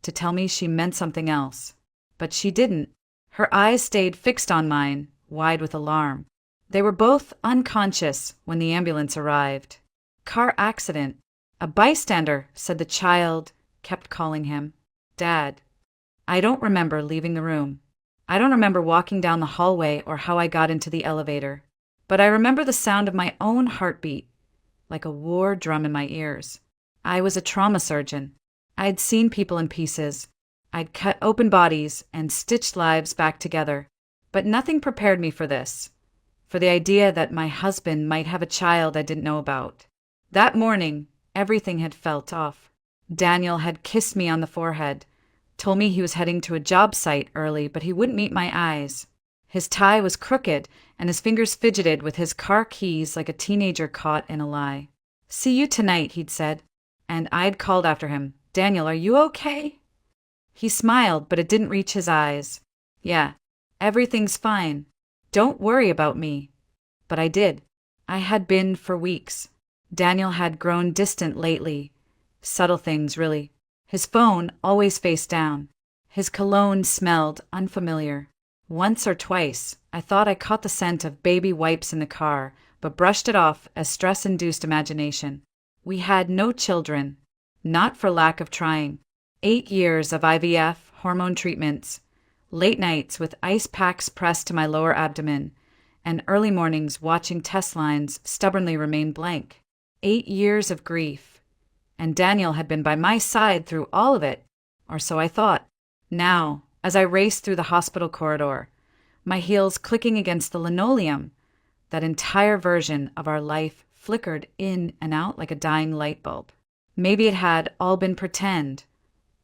to tell me she meant something else. But she didn't. Her eyes stayed fixed on mine, wide with alarm. They were both unconscious when the ambulance arrived. Car accident. A bystander said the child kept calling him Dad. I don't remember leaving the room. I don't remember walking down the hallway or how I got into the elevator. But I remember the sound of my own heartbeat, like a war drum in my ears. I was a trauma surgeon. I'd seen people in pieces. I'd cut open bodies and stitched lives back together. But nothing prepared me for this, for the idea that my husband might have a child I didn't know about. That morning, everything had felt off. Daniel had kissed me on the forehead, told me he was heading to a job site early, but he wouldn't meet my eyes. His tie was crooked, and his fingers fidgeted with his car keys like a teenager caught in a lie. See you tonight, he'd said, and I'd called after him, Daniel, are you okay? He smiled, but it didn't reach his eyes. Yeah, everything's fine. Don't worry about me. But I did. I had been for weeks. Daniel had grown distant lately. Subtle things, really. His phone always face down. His cologne smelled unfamiliar. Once or twice, I thought I caught the scent of baby wipes in the car, but brushed it off as stress-induced imagination. We had no children, not for lack of trying. 8 years of IVF, hormone treatments, late nights with ice packs pressed to my lower abdomen, and early mornings watching test lines stubbornly remain blank. 8 years of grief. And Daniel had been by my side through all of it, or so I thought. Now, as I raced through the hospital corridor, my heels clicking against the linoleum, that entire version of our life flickered in and out like a dying light bulb. Maybe it had all been pretend,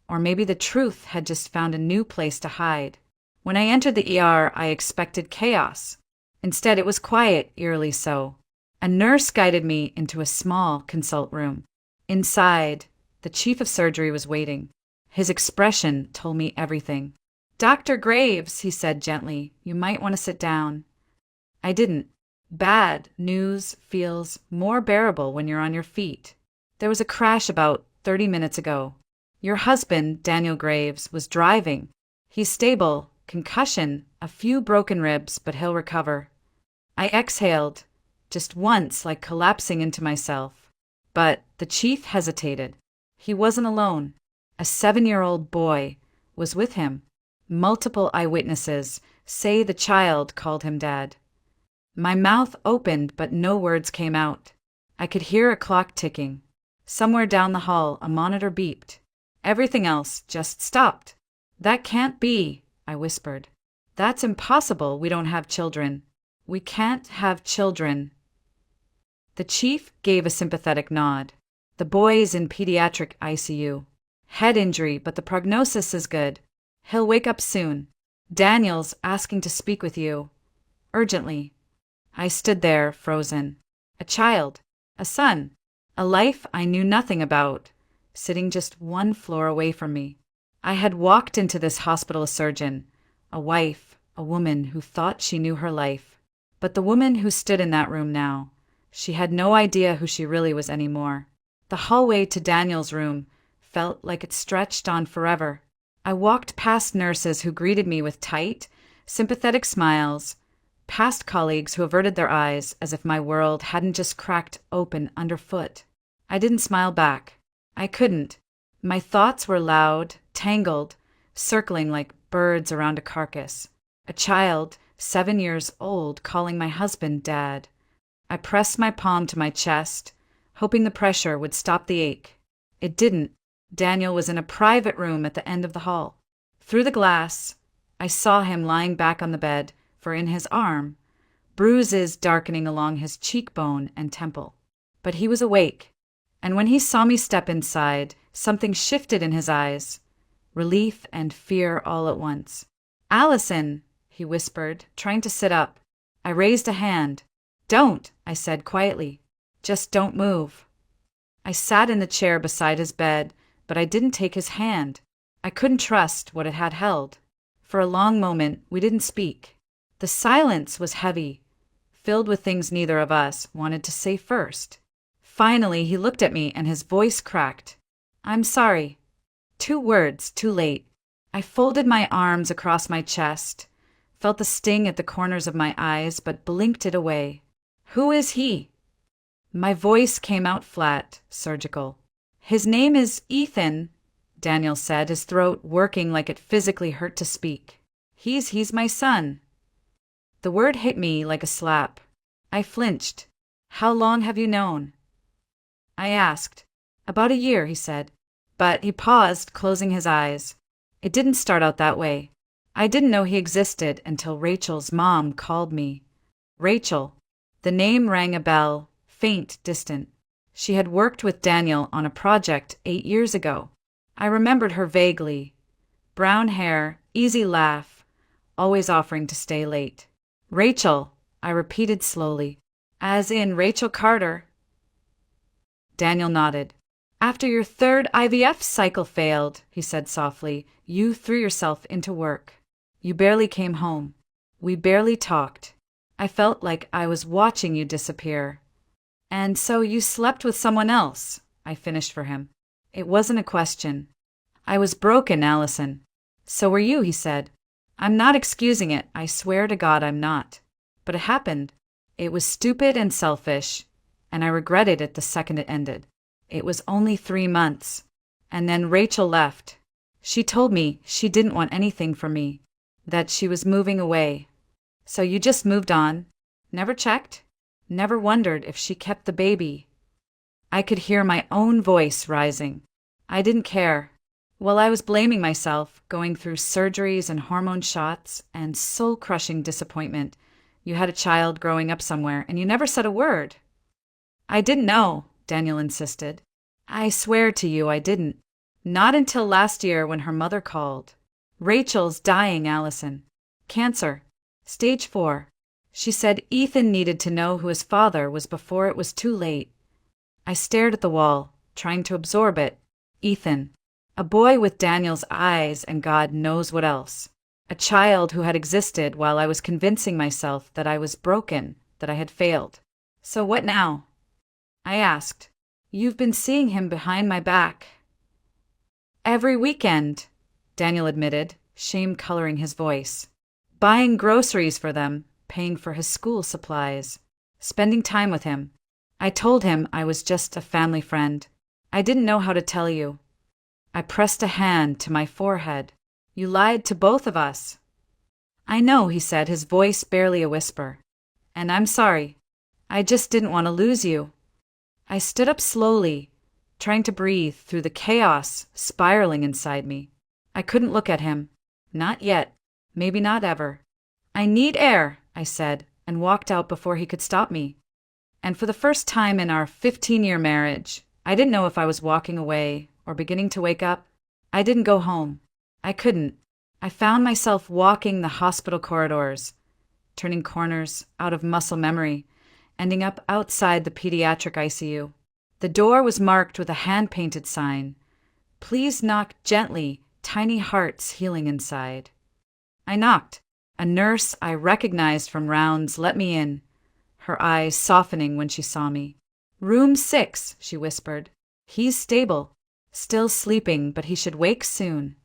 or maybe the truth had just found a new place to hide. When I entered the ER, I expected chaos. Instead, it was quiet, eerily so. A nurse guided me into a small consult room. Inside, the chief of surgery was waiting. His expression told me everything. Dr. Graves, he said gently, you might want to sit down. I didn't. Bad news feels more bearable when you're on your feet. There was a crash about 30 minutes ago. Your husband, Daniel Graves, was driving. He's stable, concussion, a few broken ribs, but he'll recover. I exhaled, just once, like collapsing into myself. But the chief hesitated. He wasn't alone. A 7-year-old boy was with him. Multiple eyewitnesses say the child called him Dad. My mouth opened, but no words came out. I could hear a clock ticking. Somewhere down the hall, a monitor beeped. Everything else just stopped. That can't be, I whispered. That's impossible. We don't have children. We can't have children. The chief gave a sympathetic nod. The boy's in pediatric ICU. Head injury, but the prognosis is good. He'll wake up soon. Daniel's asking to speak with you. Urgently. I stood there, frozen. A child. A son. A life I knew nothing about, sitting just one floor away from me. I had walked into this hospital a surgeon, a wife, a woman who thought she knew her life. But the woman who stood in that room now, she had no idea who she really was anymore. The hallway to Daniel's room felt like it stretched on forever. I walked past nurses who greeted me with tight, sympathetic smiles, past colleagues who averted their eyes as if my world hadn't just cracked open underfoot. I didn't smile back. I couldn't. My thoughts were loud, tangled, circling like birds around a carcass. A child, 7 years old, calling my husband Dad. I pressed my palm to my chest, hoping the pressure would stop the ache. It didn't. Daniel was in a private room at the end of the hall. Through the glass, I saw him lying back on the bed, for in his arm, bruises darkening along his cheekbone and temple. But he was awake, and when he saw me step inside, something shifted in his eyes, relief and fear all at once. "Allison," he whispered, trying to sit up. I raised a hand. "Don't," I said quietly. "Just don't move." I sat in the chair beside his bed, but I didn't take his hand. I couldn't trust what it had held. For a long moment, we didn't speak. The silence was heavy, filled with things neither of us wanted to say first. Finally, he looked at me and his voice cracked. "I'm sorry." 2 words, too late. I folded my arms across my chest, felt the sting at the corners of my eyes, but blinked it away. "Who is he?" My voice came out flat, surgical. "His name is Ethan," Daniel said, his throat working like it physically hurt to speak. He's my son." The word hit me like a slap. I flinched. "How long have you known?" I asked. "About a year," he said. But he paused, closing his eyes. "It didn't start out that way. I didn't know he existed until Rachel's mom called me." Rachel. The name rang a bell, faint, distant. She had worked with Daniel on a project 8 years ago. I remembered her vaguely. Brown hair, easy laugh, always offering to stay late. "Rachel," I repeated slowly. "As in Rachel Carter." Daniel nodded. "After your 3rd IVF cycle failed," he said softly, "you threw yourself into work. You barely came home. We barely talked. I felt like I was watching you disappear. And so you slept with someone else," I finished for him. It wasn't a question. "I was broken, Allison." "So were you," he said. "I'm not excusing it. I swear to God I'm not. But it happened. It was stupid and selfish, and I regretted it the second it ended. It was only 3 months. And then Rachel left. She told me she didn't want anything from me, that she was moving away. So you just moved on? Never checked? Never wondered if she kept the baby?" I could hear my own voice rising. I didn't care. While I was blaming myself, going through surgeries and hormone shots and soul-crushing disappointment, you had a child growing up somewhere and you never said a word. "I didn't know," Daniel insisted. "I swear to you I didn't. Not until last year when her mother called. Rachel's dying, Allison. Cancer. Stage 4. She said Ethan needed to know who his father was before it was too late." I stared at the wall, trying to absorb it. Ethan. A boy with Daniel's eyes and God knows what else. A child who had existed while I was convincing myself that I was broken, that I had failed. "So what now?" I asked. "You've been seeing him behind my back." "Every weekend," Daniel admitted, shame coloring his voice. "Buying groceries for them, paying for his school supplies, spending time with him. I told him I was just a family friend. I didn't know how to tell you." I pressed a hand to my forehead. "You lied to both of us." "I know," he said, his voice barely a whisper. "And I'm sorry. I just didn't want to lose you." I stood up slowly, trying to breathe through the chaos spiraling inside me. I couldn't look at him. Not yet. Maybe not ever. "I need air," I said, and walked out before he could stop me. And for the first time in our 15-year marriage, I didn't know if I was walking away or beginning to wake up. I didn't go home. I couldn't. I found myself walking the hospital corridors, turning corners out of muscle memory, ending up outside the pediatric ICU. The door was marked with a hand-painted sign. "Please knock gently, tiny hearts healing inside." I knocked. A nurse I recognized from rounds let me in, her eyes softening when she saw me. "Room 6, she whispered. "He's stable. Still sleeping, but he should wake soon."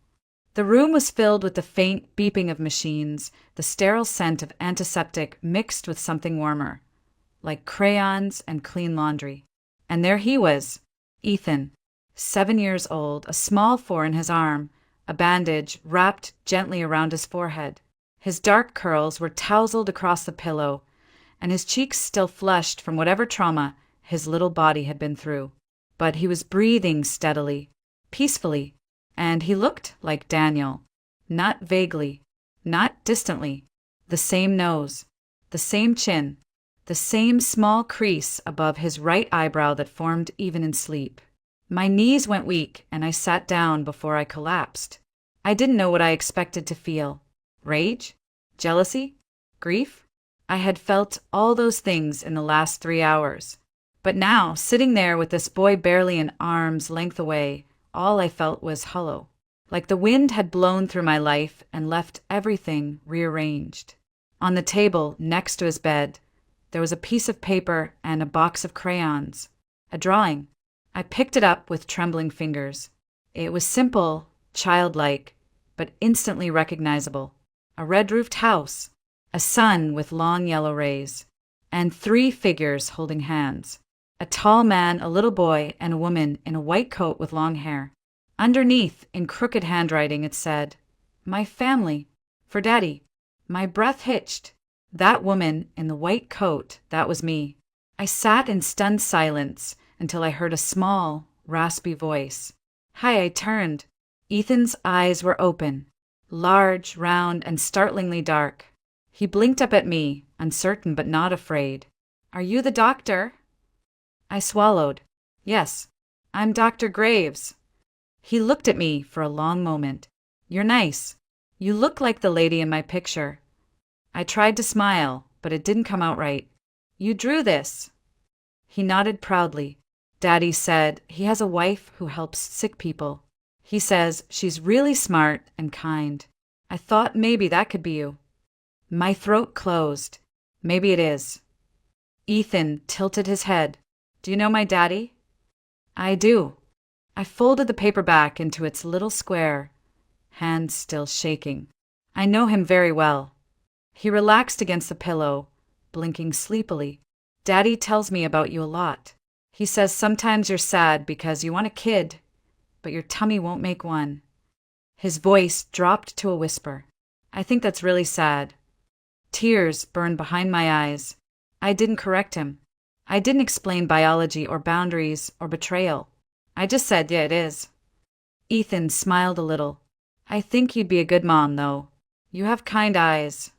The room was filled with the faint beeping of machines, the sterile scent of antiseptic mixed with something warmer, like crayons and clean laundry. And there he was, Ethan, 7 years old, a small 4 in his arm, a bandage wrapped gently around his forehead. His dark curls were tousled across the pillow, and his cheeks still flushed from whatever trauma his little body had been through. But he was breathing steadily, peacefully, and he looked like Daniel. Not vaguely, not distantly. The same nose, the same chin, the same small crease above his right eyebrow that formed even in sleep. My knees went weak, and I sat down before I collapsed. I didn't know what I expected to feel. Rage? Jealousy? Grief? I had felt all those things in the last 3 hours. But now, sitting there with this boy barely an arm's length away, all I felt was hollow. Like the wind had blown through my life and left everything rearranged. On the table, next to his bed, there was a piece of paper and a box of crayons. A drawing. I picked it up with trembling fingers. It was simple, childlike, but instantly recognizable. A red-roofed house, a sun with long yellow rays, and 3 figures holding hands. A tall man, a little boy, and a woman in a white coat with long hair. Underneath, in crooked handwriting, it said, "My family. For Daddy." My breath hitched. That woman in the white coat, that was me. I sat in stunned silence until I heard a small, raspy voice. Hi, I turned. Ethan's eyes were open, large, round, and startlingly dark. He blinked up at me, uncertain but not afraid. "Are you the doctor?" I swallowed. "Yes, I'm Dr. Graves." He looked at me for a long moment. "You're nice. You look like the lady in my picture." I tried to smile, but it didn't come out right. "You drew this." He nodded proudly. "Daddy said he has a wife who helps sick people. He says she's really smart and kind. I thought maybe that could be you." My throat closed. "Maybe it is." Ethan tilted his head. "Do you know my daddy?" "I do." I folded the paper back into its little square, hands still shaking. "I know him very well." He relaxed against the pillow, blinking sleepily. "Daddy tells me about you a lot. He says sometimes you're sad because you want a kid, but your tummy won't make one." His voice dropped to a whisper. "I think that's really sad." Tears burned behind my eyes. I didn't correct him. I didn't explain biology or boundaries or betrayal. I just said, "Yeah, it is." Ethan smiled a little. "I think you'd be a good mom, though. You have kind eyes."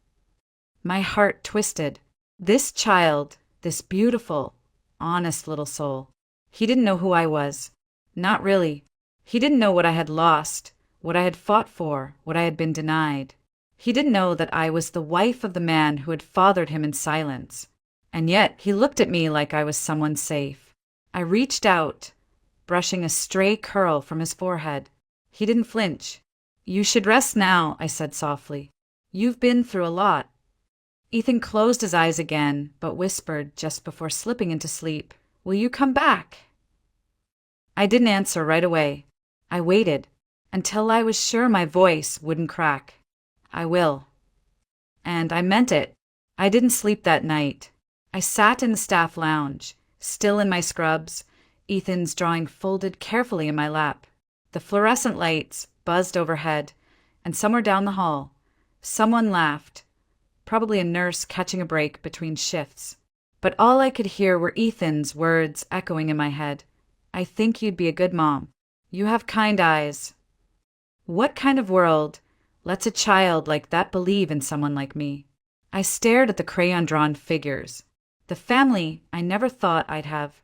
My heart twisted. This child, this beautiful, honest little soul. He didn't know who I was. Not really. He didn't know what I had lost, what I had fought for, what I had been denied. He didn't know that I was the wife of the man who had fathered him in silence. And yet he looked at me like I was someone safe. I reached out, brushing a stray curl from his forehead. He didn't flinch. "You should rest now," I said softly. "You've been through a lot." Ethan closed his eyes again, but whispered just before slipping into sleep, "Will you come back?" I didn't answer right away. I waited until I was sure my voice wouldn't crack. "I will." And I meant it. I didn't sleep that night. I sat in the staff lounge, still in my scrubs, Ethan's drawing folded carefully in my lap. The fluorescent lights buzzed overhead, and somewhere down the hall, someone laughed, probably a nurse catching a break between shifts. But all I could hear were Ethan's words echoing in my head. "I think you'd be a good mom. You have kind eyes." What kind of world lets a child like that believe in someone like me? I stared at the crayon-drawn figures. The family I never thought I'd have,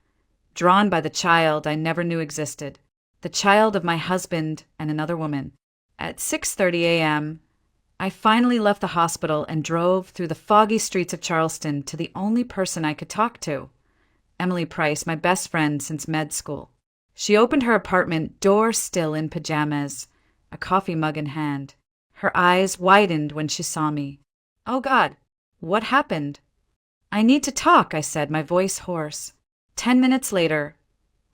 drawn by the child I never knew existed. The child of my husband and another woman. At 6:30 a.m., I finally left the hospital and drove through the foggy streets of Charleston to the only person I could talk to. Emily Price, my best friend since med school. She opened her apartment door still in pajamas, a coffee mug in hand. Her eyes widened when she saw me. "Oh God, what happened?" "I need to talk," I said, my voice hoarse. 10 minutes later,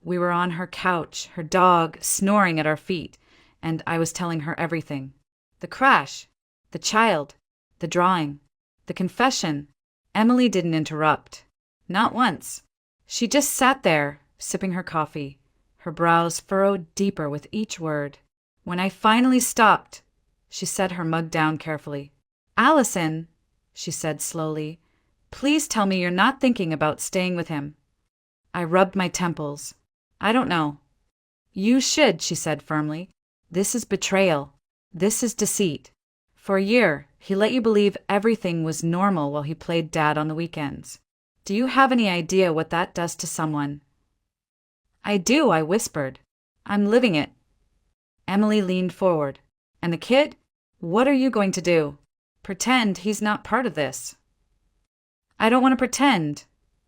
we were on her couch, her dog snoring at our feet, and I was telling her everything. The crash, the child, the drawing, the confession. Emily didn't interrupt. Not once. She just sat there, sipping her coffee, her brows furrowed deeper with each word. When I finally stopped, she set her mug down carefully. Allison, she said slowly, please tell me you're not thinking about staying with him. I rubbed my temples. I don't know. You should, she said firmly. This is betrayal. This is deceit. For a year, he let you believe everything was normal while he played dad on the weekends. Do you have any idea what that does to someone? I do, I whispered. I'm living it. Emily leaned forward. And the kid? What are you going to do? Pretend he's not part of this. I don't want to pretend,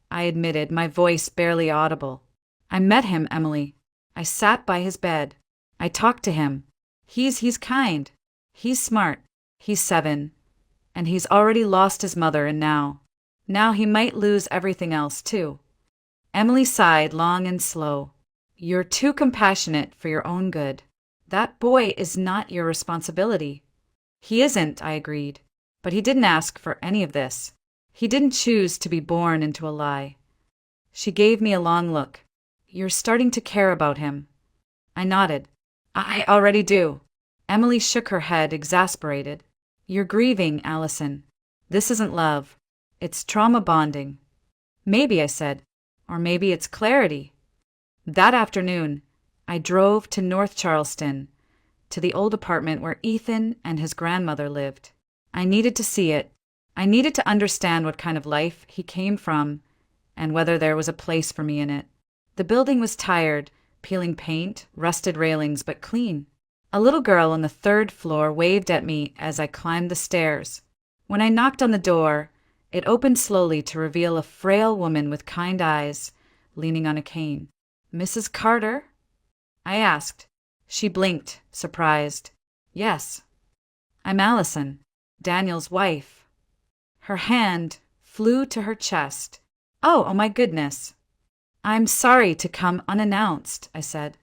I admitted, my voice barely audible. I met him, Emily. I sat by his bed. I talked to him. He's kind. He's smart. He's 7. And he's already lost his mother, and now he might lose everything else, too. Emily sighed long and slow. You're too compassionate for your own good. That boy is not your responsibility. He isn't, I agreed. But he didn't ask for any of this. He didn't choose to be born into a lie. She gave me a long look. You're starting to care about him. I nodded. I already do. Emily shook her head, exasperated. You're grieving, Allison. This isn't love. It's trauma bonding. Maybe, I said. Or maybe it's clarity. That afternoon, I drove to North Charleston, to the old apartment where Ethan and his grandmother lived. I needed to see it. I needed to understand what kind of life he came from and whether there was a place for me in it. The building was tired, peeling paint, rusted railings, but clean. A little girl on the 3rd floor waved at me as I climbed the stairs. When I knocked on the door, it opened slowly to reveal a frail woman with kind eyes, leaning on a cane. Mrs. Carter? I asked. She blinked, surprised. Yes. I'm Allison, Daniel's wife. Her hand flew to her chest. Oh my goodness. I'm sorry to come unannounced, I said.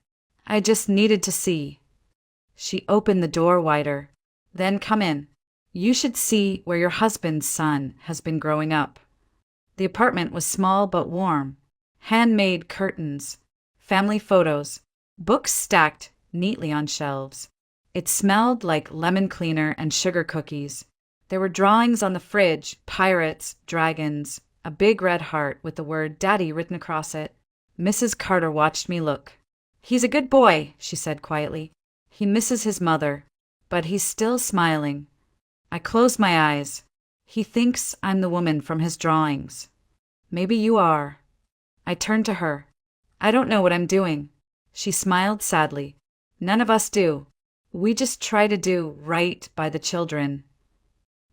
I just needed to see. She opened the door wider. Then come in. You should see where your husband's son has been growing up. The apartment was small but warm. Handmade curtains, family photos, books stacked neatly on shelves. It smelled like lemon cleaner and sugar cookies. There were drawings on the fridge, pirates, dragons, a big red heart with the word Daddy written across it. Mrs. Carter watched me look. He's a good boy, she said quietly. He misses his mother, but he's still smiling. I closed my eyes. He thinks I'm the woman from his drawings. Maybe you are. I turned to her. I don't know what I'm doing. She smiled sadly. None of us do. We just try to do right by the children.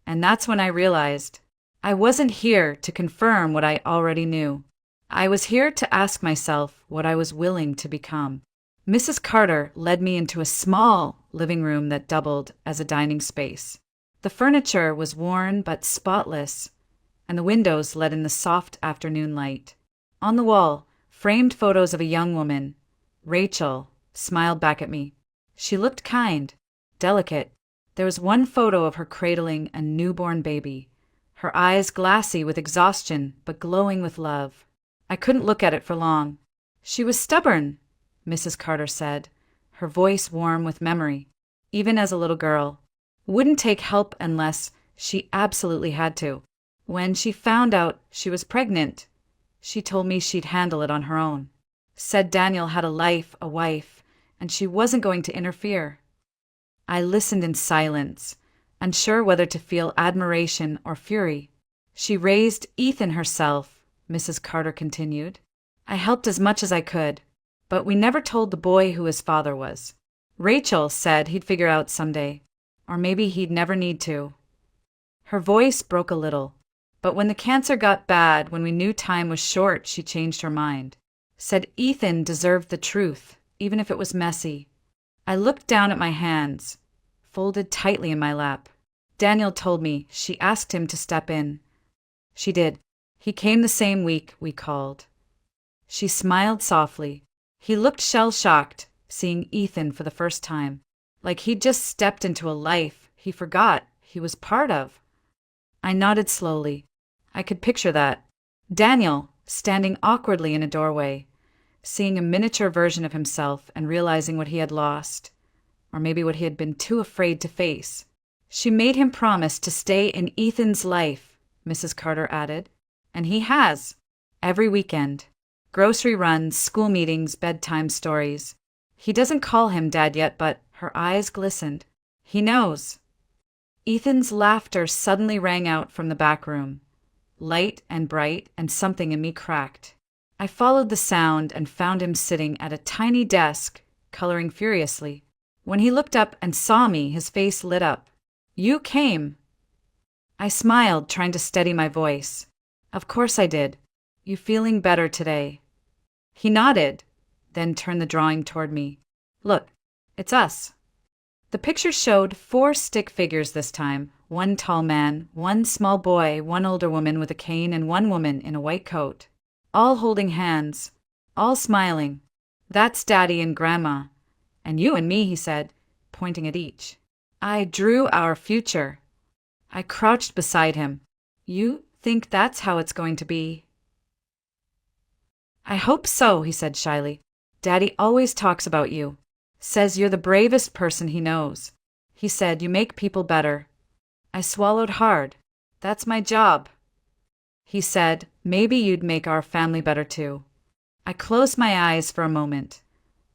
And that's when I realized I wasn't here to confirm what I already knew. I was here to ask myself what I was willing to become. Mrs. Carter led me into a small living room that doubled as a dining space. The furniture was worn but spotless, and the windows let in the soft afternoon light. On the wall, framed photos of a young woman. Rachel smiled back at me. She looked kind, delicate. There was one photo of her cradling a newborn baby, her eyes glassy with exhaustion but glowing with love. I couldn't look at it for long. She was stubborn, Mrs. Carter said, her voice warm with memory. Even as a little girl. Wouldn't take help unless she absolutely had to. When she found out she was pregnant, she told me she'd handle it on her own. Said Daniel had a life, a wife, and she wasn't going to interfere. I listened in silence, unsure whether to feel admiration or fury. She raised Ethan herself, Mrs. Carter continued. I helped as much as I could, but we never told the boy who his father was. Rachel said he'd figure out someday, or maybe he'd never need to. Her voice broke a little, but when the cancer got bad, when we knew time was short, she changed her mind. Said Ethan deserved the truth, even if it was messy. I looked down at my hands, folded tightly in my lap. Daniel told me she asked him to step in. She did. He came the same week we called. She smiled softly. He looked shell-shocked, seeing Ethan for the first time, like he'd just stepped into a life he forgot he was part of. I nodded slowly. I could picture that. Daniel, standing awkwardly in a doorway, seeing a miniature version of himself and realizing what he had lost. or maybe what he had been too afraid to face. She made him promise to stay in Ethan's life, Mrs. Carter added. And he has. Every weekend. Grocery runs, school meetings, bedtime stories. He doesn't call him Dad yet, but her eyes glistened. He knows. Ethan's laughter suddenly rang out from the back room. Light and bright, and something in me cracked. I followed the sound and found him sitting at a tiny desk, coloring furiously. When he looked up and saw me, his face lit up. "You came." I smiled, trying to steady my voice. "Of course I did. You feeling better today?" He nodded, then turned the drawing toward me. "Look, it's us." The picture showed 4 stick figures this time. 1 tall man, 1 small boy, 1 older woman with a cane, and 1 woman in a white coat. All holding hands, all smiling. "That's Daddy and Grandma. And you and me," he said, pointing at each. "I drew our future." I crouched beside him. "You think that's how it's going to be?" "I hope so," he said shyly. "Daddy always talks about you. Says you're the bravest person he knows. He said you make people better." I swallowed hard. "That's my job." He said, "Maybe you'd make our family better too." I closed my eyes for a moment,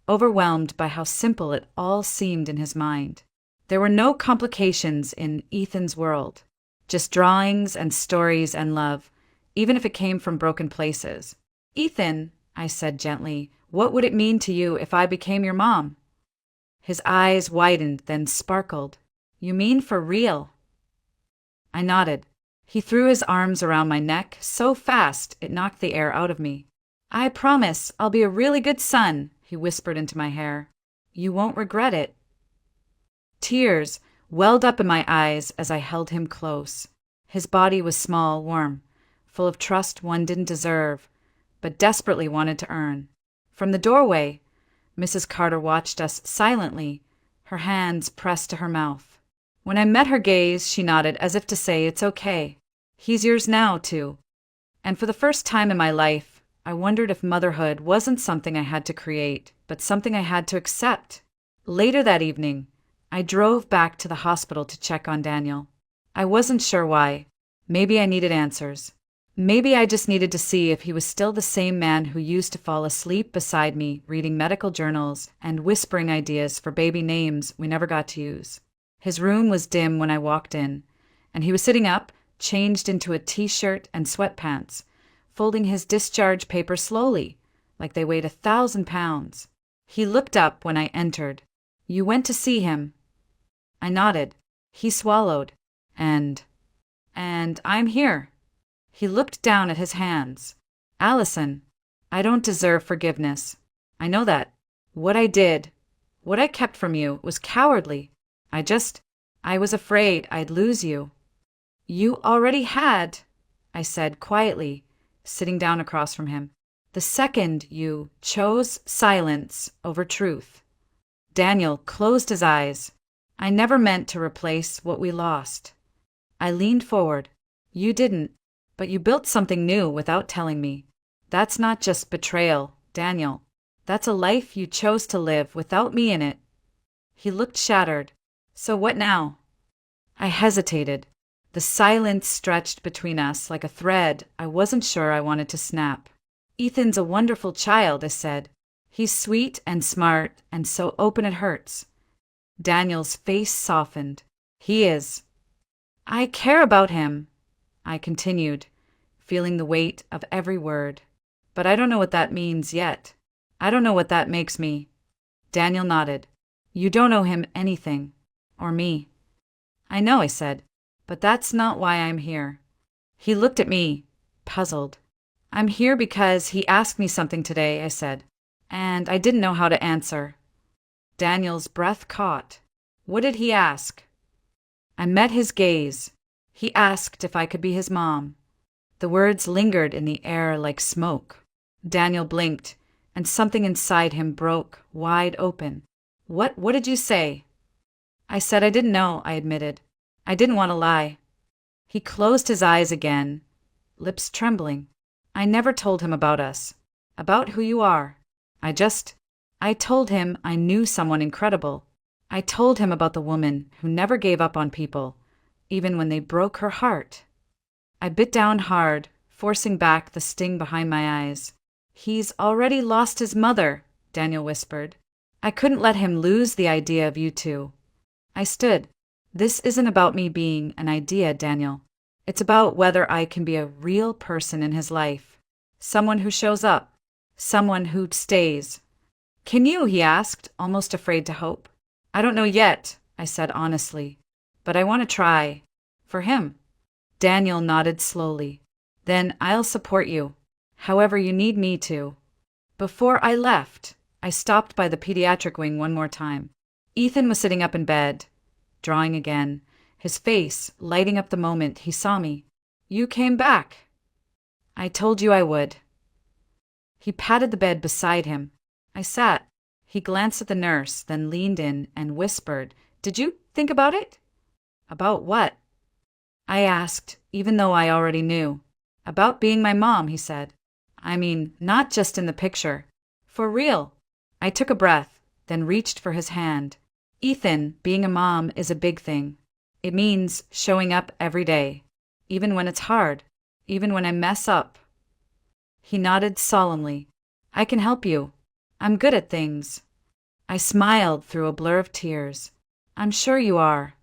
overwhelmed by how simple it all seemed in his mind. There were no complications in Ethan's world, just drawings and stories and love, even if it came from broken places. "Ethan," I said gently, "what would it mean to you if I became your mom?" His eyes widened, then sparkled. "You mean for real?" I nodded. He threw his arms around my neck so fast it knocked the air out of me. "I promise I'll be a really good son," he whispered into my hair. "You won't regret it." Tears welled up in my eyes as I held him close. His body was small, warm, full of trust one didn't deserve, but desperately wanted to earn. From the doorway, Mrs. Carter watched us silently, her hands pressed to her mouth. When I met her gaze, she nodded as if to say, "It's okay. He's yours now, too." And for the first time in my life, I wondered if motherhood wasn't something I had to create, but something I had to accept. Later that evening, I drove back to the hospital to check on Daniel. I wasn't sure why. Maybe I needed answers. Maybe I just needed to see if he was still the same man who used to fall asleep beside me, reading medical journals and whispering ideas for baby names we never got to use. His room was dim when I walked in, and he was sitting up, changed into a t-shirt and sweatpants, folding his discharge papers slowly, like they weighed 1,000 pounds. He looked up when I entered. "You went to see him?" I nodded. He swallowed. And I'm here." He looked down at his hands. "Allison, I don't deserve forgiveness. I know that. What I did, what I kept from you, was cowardly. I was afraid I'd lose you." "You already had," I said quietly, sitting down across from him. "The second you chose silence over truth." Daniel closed his eyes. "I never meant to replace what we lost." I leaned forward. "You didn't, but you built something new without telling me. That's not just betrayal, Daniel. That's a life you chose to live without me in it." He looked shattered. "So what now?" I hesitated. The silence stretched between us like a thread I wasn't sure I wanted to snap. "Ethan's a wonderful child," I said. "He's sweet and smart and so open it hurts." Daniel's face softened. "He is." "I care about him," I continued, feeling the weight of every word. "But I don't know what that means yet. I don't know what that makes me." Daniel nodded. "You don't owe him anything. Or me." "I know," I said, "but that's not why I'm here." He looked at me, puzzled. "I'm here because he asked me something today," I said, "and I didn't know how to answer." Daniel's breath caught. "What did he ask?" I met his gaze. He asked if I could be his mom. The words lingered in the air like smoke. Daniel blinked, and something inside him broke wide open. What did you say?" I said I didn't know, I admitted. I didn't want to lie. He closed his eyes again, lips trembling. "I never told him about us, about who you are. I told him I knew someone incredible. I told him about the woman who never gave up on people, even when they broke her heart. I bit down hard, forcing back the sting behind my eyes. "He's already lost his mother," Daniel whispered. "I couldn't let him lose the idea of you two." I stood. "This isn't about me being an idea, Daniel. It's about whether I can be a real person in his life. Someone who shows up. Someone who stays." "Can you?" he asked, almost afraid to hope. "I don't know yet," I said honestly. "But I want to try. For him." Daniel nodded slowly. "Then I'll support you, however you need me to." Before I left, I stopped by the pediatric wing one more time. Ethan was sitting up in bed, drawing again, his face lighting up the moment he saw me. "You came back." "I told you I would." He patted the bed beside him. I sat. He glanced at the nurse, then leaned in and whispered, "Did you think about it?" "About what?" I asked, even though I already knew. "About being my mom," he said. "I mean, not just in the picture. For real." I took a breath, then reached for his hand. "Ethan, being a mom is a big thing. It means showing up every day, even when it's hard, even when I mess up." He nodded solemnly. "I can help you. I'm good at things." I smiled through a blur of tears. "I'm sure you are."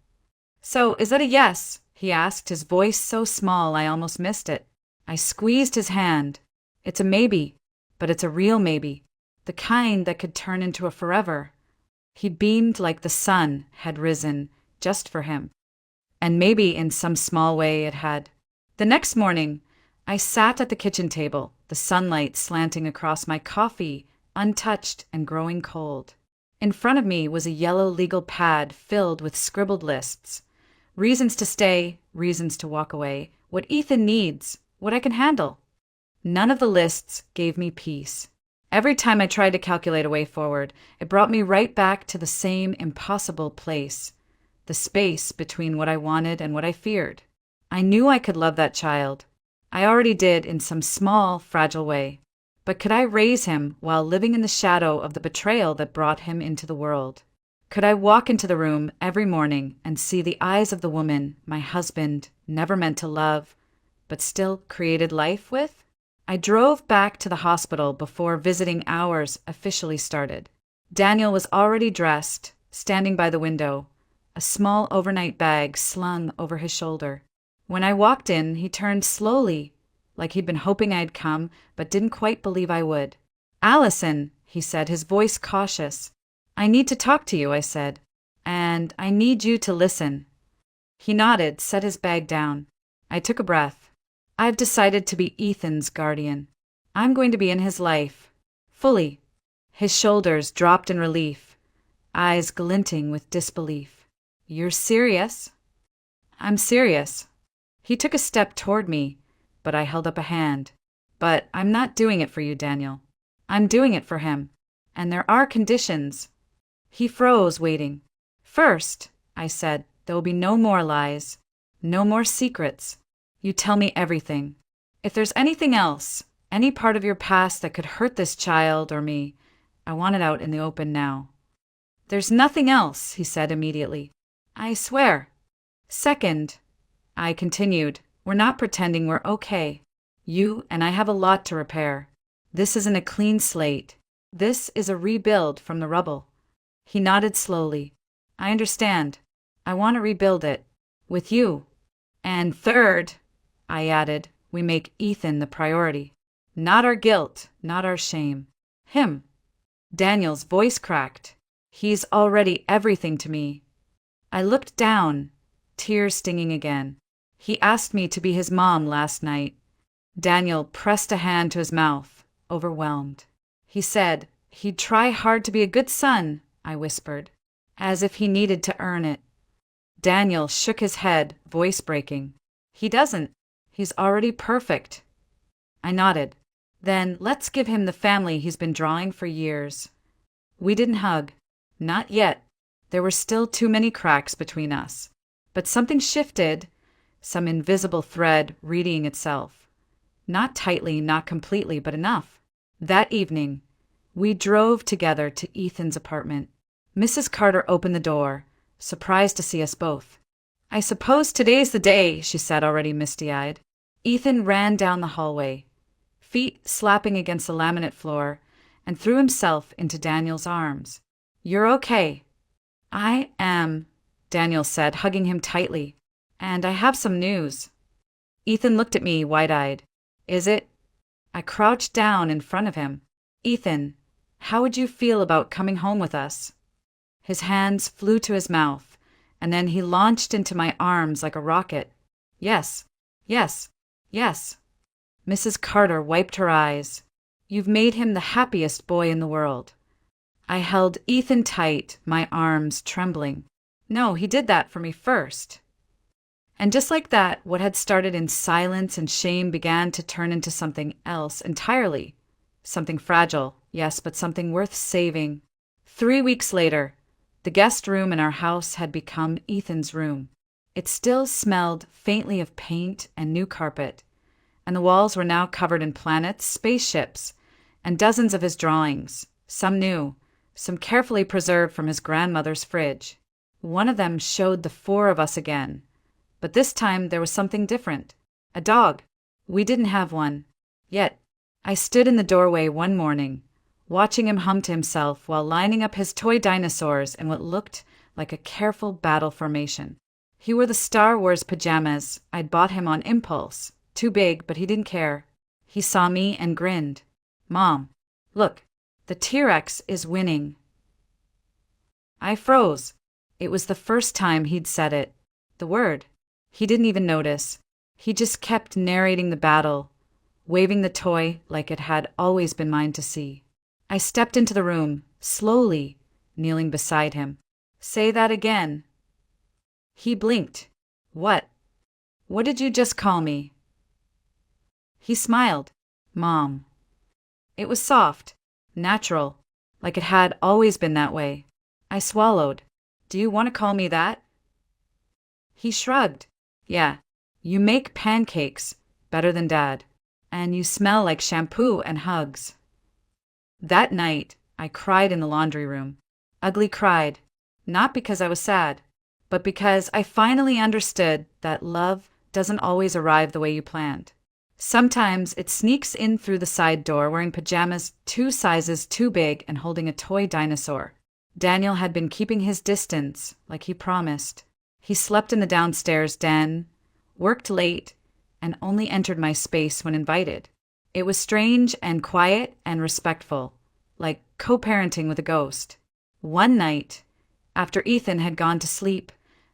"So, is that a yes?" he asked, his voice so small I almost missed it. I squeezed his hand. "It's a maybe, but it's a real maybe. The kind that could turn into a forever." He beamed like the sun had risen just for him. And maybe in some small way it had. The next morning, I sat at the kitchen table, the sunlight slanting across my coffee, untouched and growing cold. In front of me was a yellow legal pad filled with scribbled lists. Reasons to stay, reasons to walk away, what Ethan needs, what I can handle. None of the lists gave me peace. Every time I tried to calculate a way forward, it brought me right back to the same impossible place, the space between what I wanted and what I feared. I knew I could love that child. I already did in some small, fragile way. But could I raise him while living in the shadow of the betrayal that brought him into the world? Could I walk into the room every morning and see the eyes of the woman my husband never meant to love, but still created life with? I drove back to the hospital before visiting hours officially started. Daniel was already dressed, standing by the window, a small overnight bag slung over his shoulder. When I walked in, he turned slowly, like he'd been hoping I'd come, but didn't quite believe I would. "Allison," he said, his voice cautious. "I need to talk to you," I said. "And I need you to listen." He nodded, set his bag down. I took a breath. "I've decided to be Ethan's guardian. I'm going to be in his life. Fully." His shoulders dropped in relief, eyes glinting with disbelief. "You're serious?" "I'm serious." He took a step toward me, but I held up a hand. "But I'm not doing it for you, Daniel. I'm doing it for him. And there are conditions." He froze, waiting. "First," I said, "there will be no more lies. No more secrets. You tell me everything. If there's anything else, any part of your past that could hurt this child or me, I want it out in the open now." "There's nothing else," he said immediately. "I swear." "Second," I continued, "we're not pretending we're okay. You and I have a lot to repair. This isn't a clean slate. This is a rebuild from the rubble." He nodded slowly. "I understand. I want to rebuild it. With you." "And third," I added, "we make Ethan the priority. Not our guilt, not our shame. Him." Daniel's voice cracked. "He's already everything to me." I looked down, tears stinging again. "He asked me to be his mom last night." Daniel pressed a hand to his mouth, overwhelmed. "He said he'd try hard to be a good son," I whispered, as if he needed to earn it. Daniel shook his head, voice breaking. "He doesn't. He's already perfect." I nodded. "Then let's give him the family he's been drawing for years." We didn't hug. Not yet. There were still too many cracks between us. But something shifted, some invisible thread readying itself. Not tightly, not completely, but enough. That evening, we drove together to Ethan's apartment. Mrs. Carter opened the door, surprised to see us both. "I suppose today's the day," she said, already misty-eyed. Ethan ran down the hallway, feet slapping against the laminate floor, and threw himself into Daniel's arms. "You're okay." "I am," Daniel said, hugging him tightly. "And I have some news." Ethan looked at me, wide-eyed. "Is it?" I crouched down in front of him. "Ethan, how would you feel about coming home with us?" His hands flew to his mouth, and then he launched into my arms like a rocket. "Yes, yes, yes." Mrs. Carter wiped her eyes. "You've made him the happiest boy in the world." I held Ethan tight, my arms trembling. "No, he did that for me first." And just like that, what had started in silence and shame began to turn into something else entirely. Something fragile, yes, but something worth saving. 3 weeks later, the guest room in our house had become Ethan's room. It still smelled faintly of paint and new carpet, and the walls were now covered in planets, spaceships, and dozens of his drawings, some new, some carefully preserved from his grandmother's fridge. One of them showed the 4 of us again, but this time there was something different. A dog. We didn't have one. Yet, I stood in the doorway one morning, watching him hum to himself while lining up his toy dinosaurs in what looked like a careful battle formation. He wore the Star Wars pajamas I'd bought him on impulse. Too big, but he didn't care. He saw me and grinned. "Mom, look, the T-Rex is winning." I froze. It was the first time he'd said it. The word. He didn't even notice. He just kept narrating the battle, waving the toy like it had always been mine to see. I stepped into the room, slowly, kneeling beside him. "Say that again." He blinked. "What? What did you just call me?" He smiled. "Mom." It was soft, natural, like it had always been that way. I swallowed. "Do you want to call me that?" He shrugged. "Yeah, you make pancakes better than Dad, and you smell like shampoo and hugs." That night, I cried in the laundry room. Ugly cried, not because I was sad, but because I finally understood that love doesn't always arrive the way you planned. Sometimes it sneaks in through the side door wearing pajamas 2 sizes too big and holding a toy dinosaur. Daniel had been keeping his distance, like he promised. He slept in the downstairs den, worked late, and only entered my space when invited. It was strange and quiet and respectful, like co-parenting with a ghost. One night, after Ethan had gone to sleep,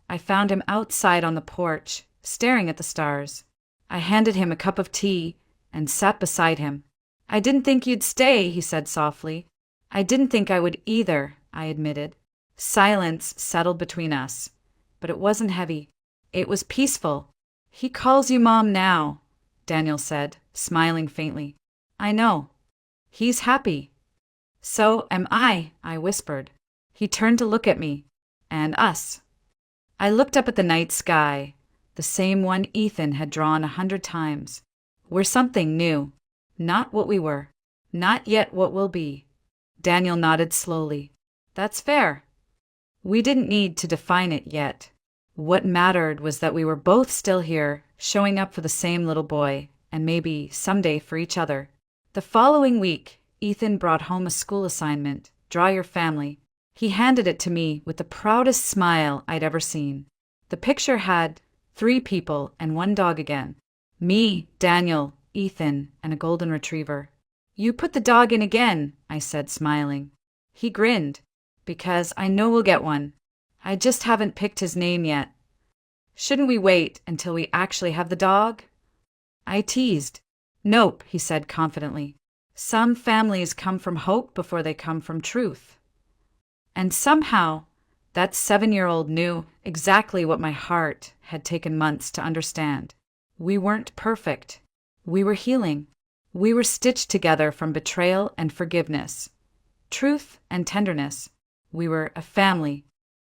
I found him outside on the porch, staring at the stars. I handed him a cup of tea and sat beside him. "I didn't think you'd stay," he said softly. "I didn't think I would either," I admitted. Silence settled between us, but it wasn't heavy. It was peaceful. "He calls you Mom now," Daniel said, smiling faintly. "I know. He's happy." "So am I," I whispered. He turned to look at me. "And us." I looked up at the night sky, the same one Ethan had drawn 100 times. We're something new. Not what we were. Not yet what we'll be. Daniel nodded slowly. "That's fair." We didn't need to define it yet. What mattered was that we were both still here, showing up for the same little boy, and maybe someday for each other. The following week, Ethan brought home a school assignment, Draw Your Family. He handed it to me with the proudest smile I'd ever seen. The picture had 3 people and 1 dog again. Me, Daniel, Ethan, and a golden retriever. "You put the dog in again," I said, smiling. He grinned. "Because I know we'll get one. I just haven't picked his name yet." "Shouldn't we wait until we actually have the dog?" I teased. "Nope," he said confidently. "Some families come from hope before they come from truth." And somehow, that 7-year-old knew exactly what my heart had taken months to understand. We weren't perfect. We were healing. We were stitched together from betrayal and forgiveness, truth and tenderness. We were a family,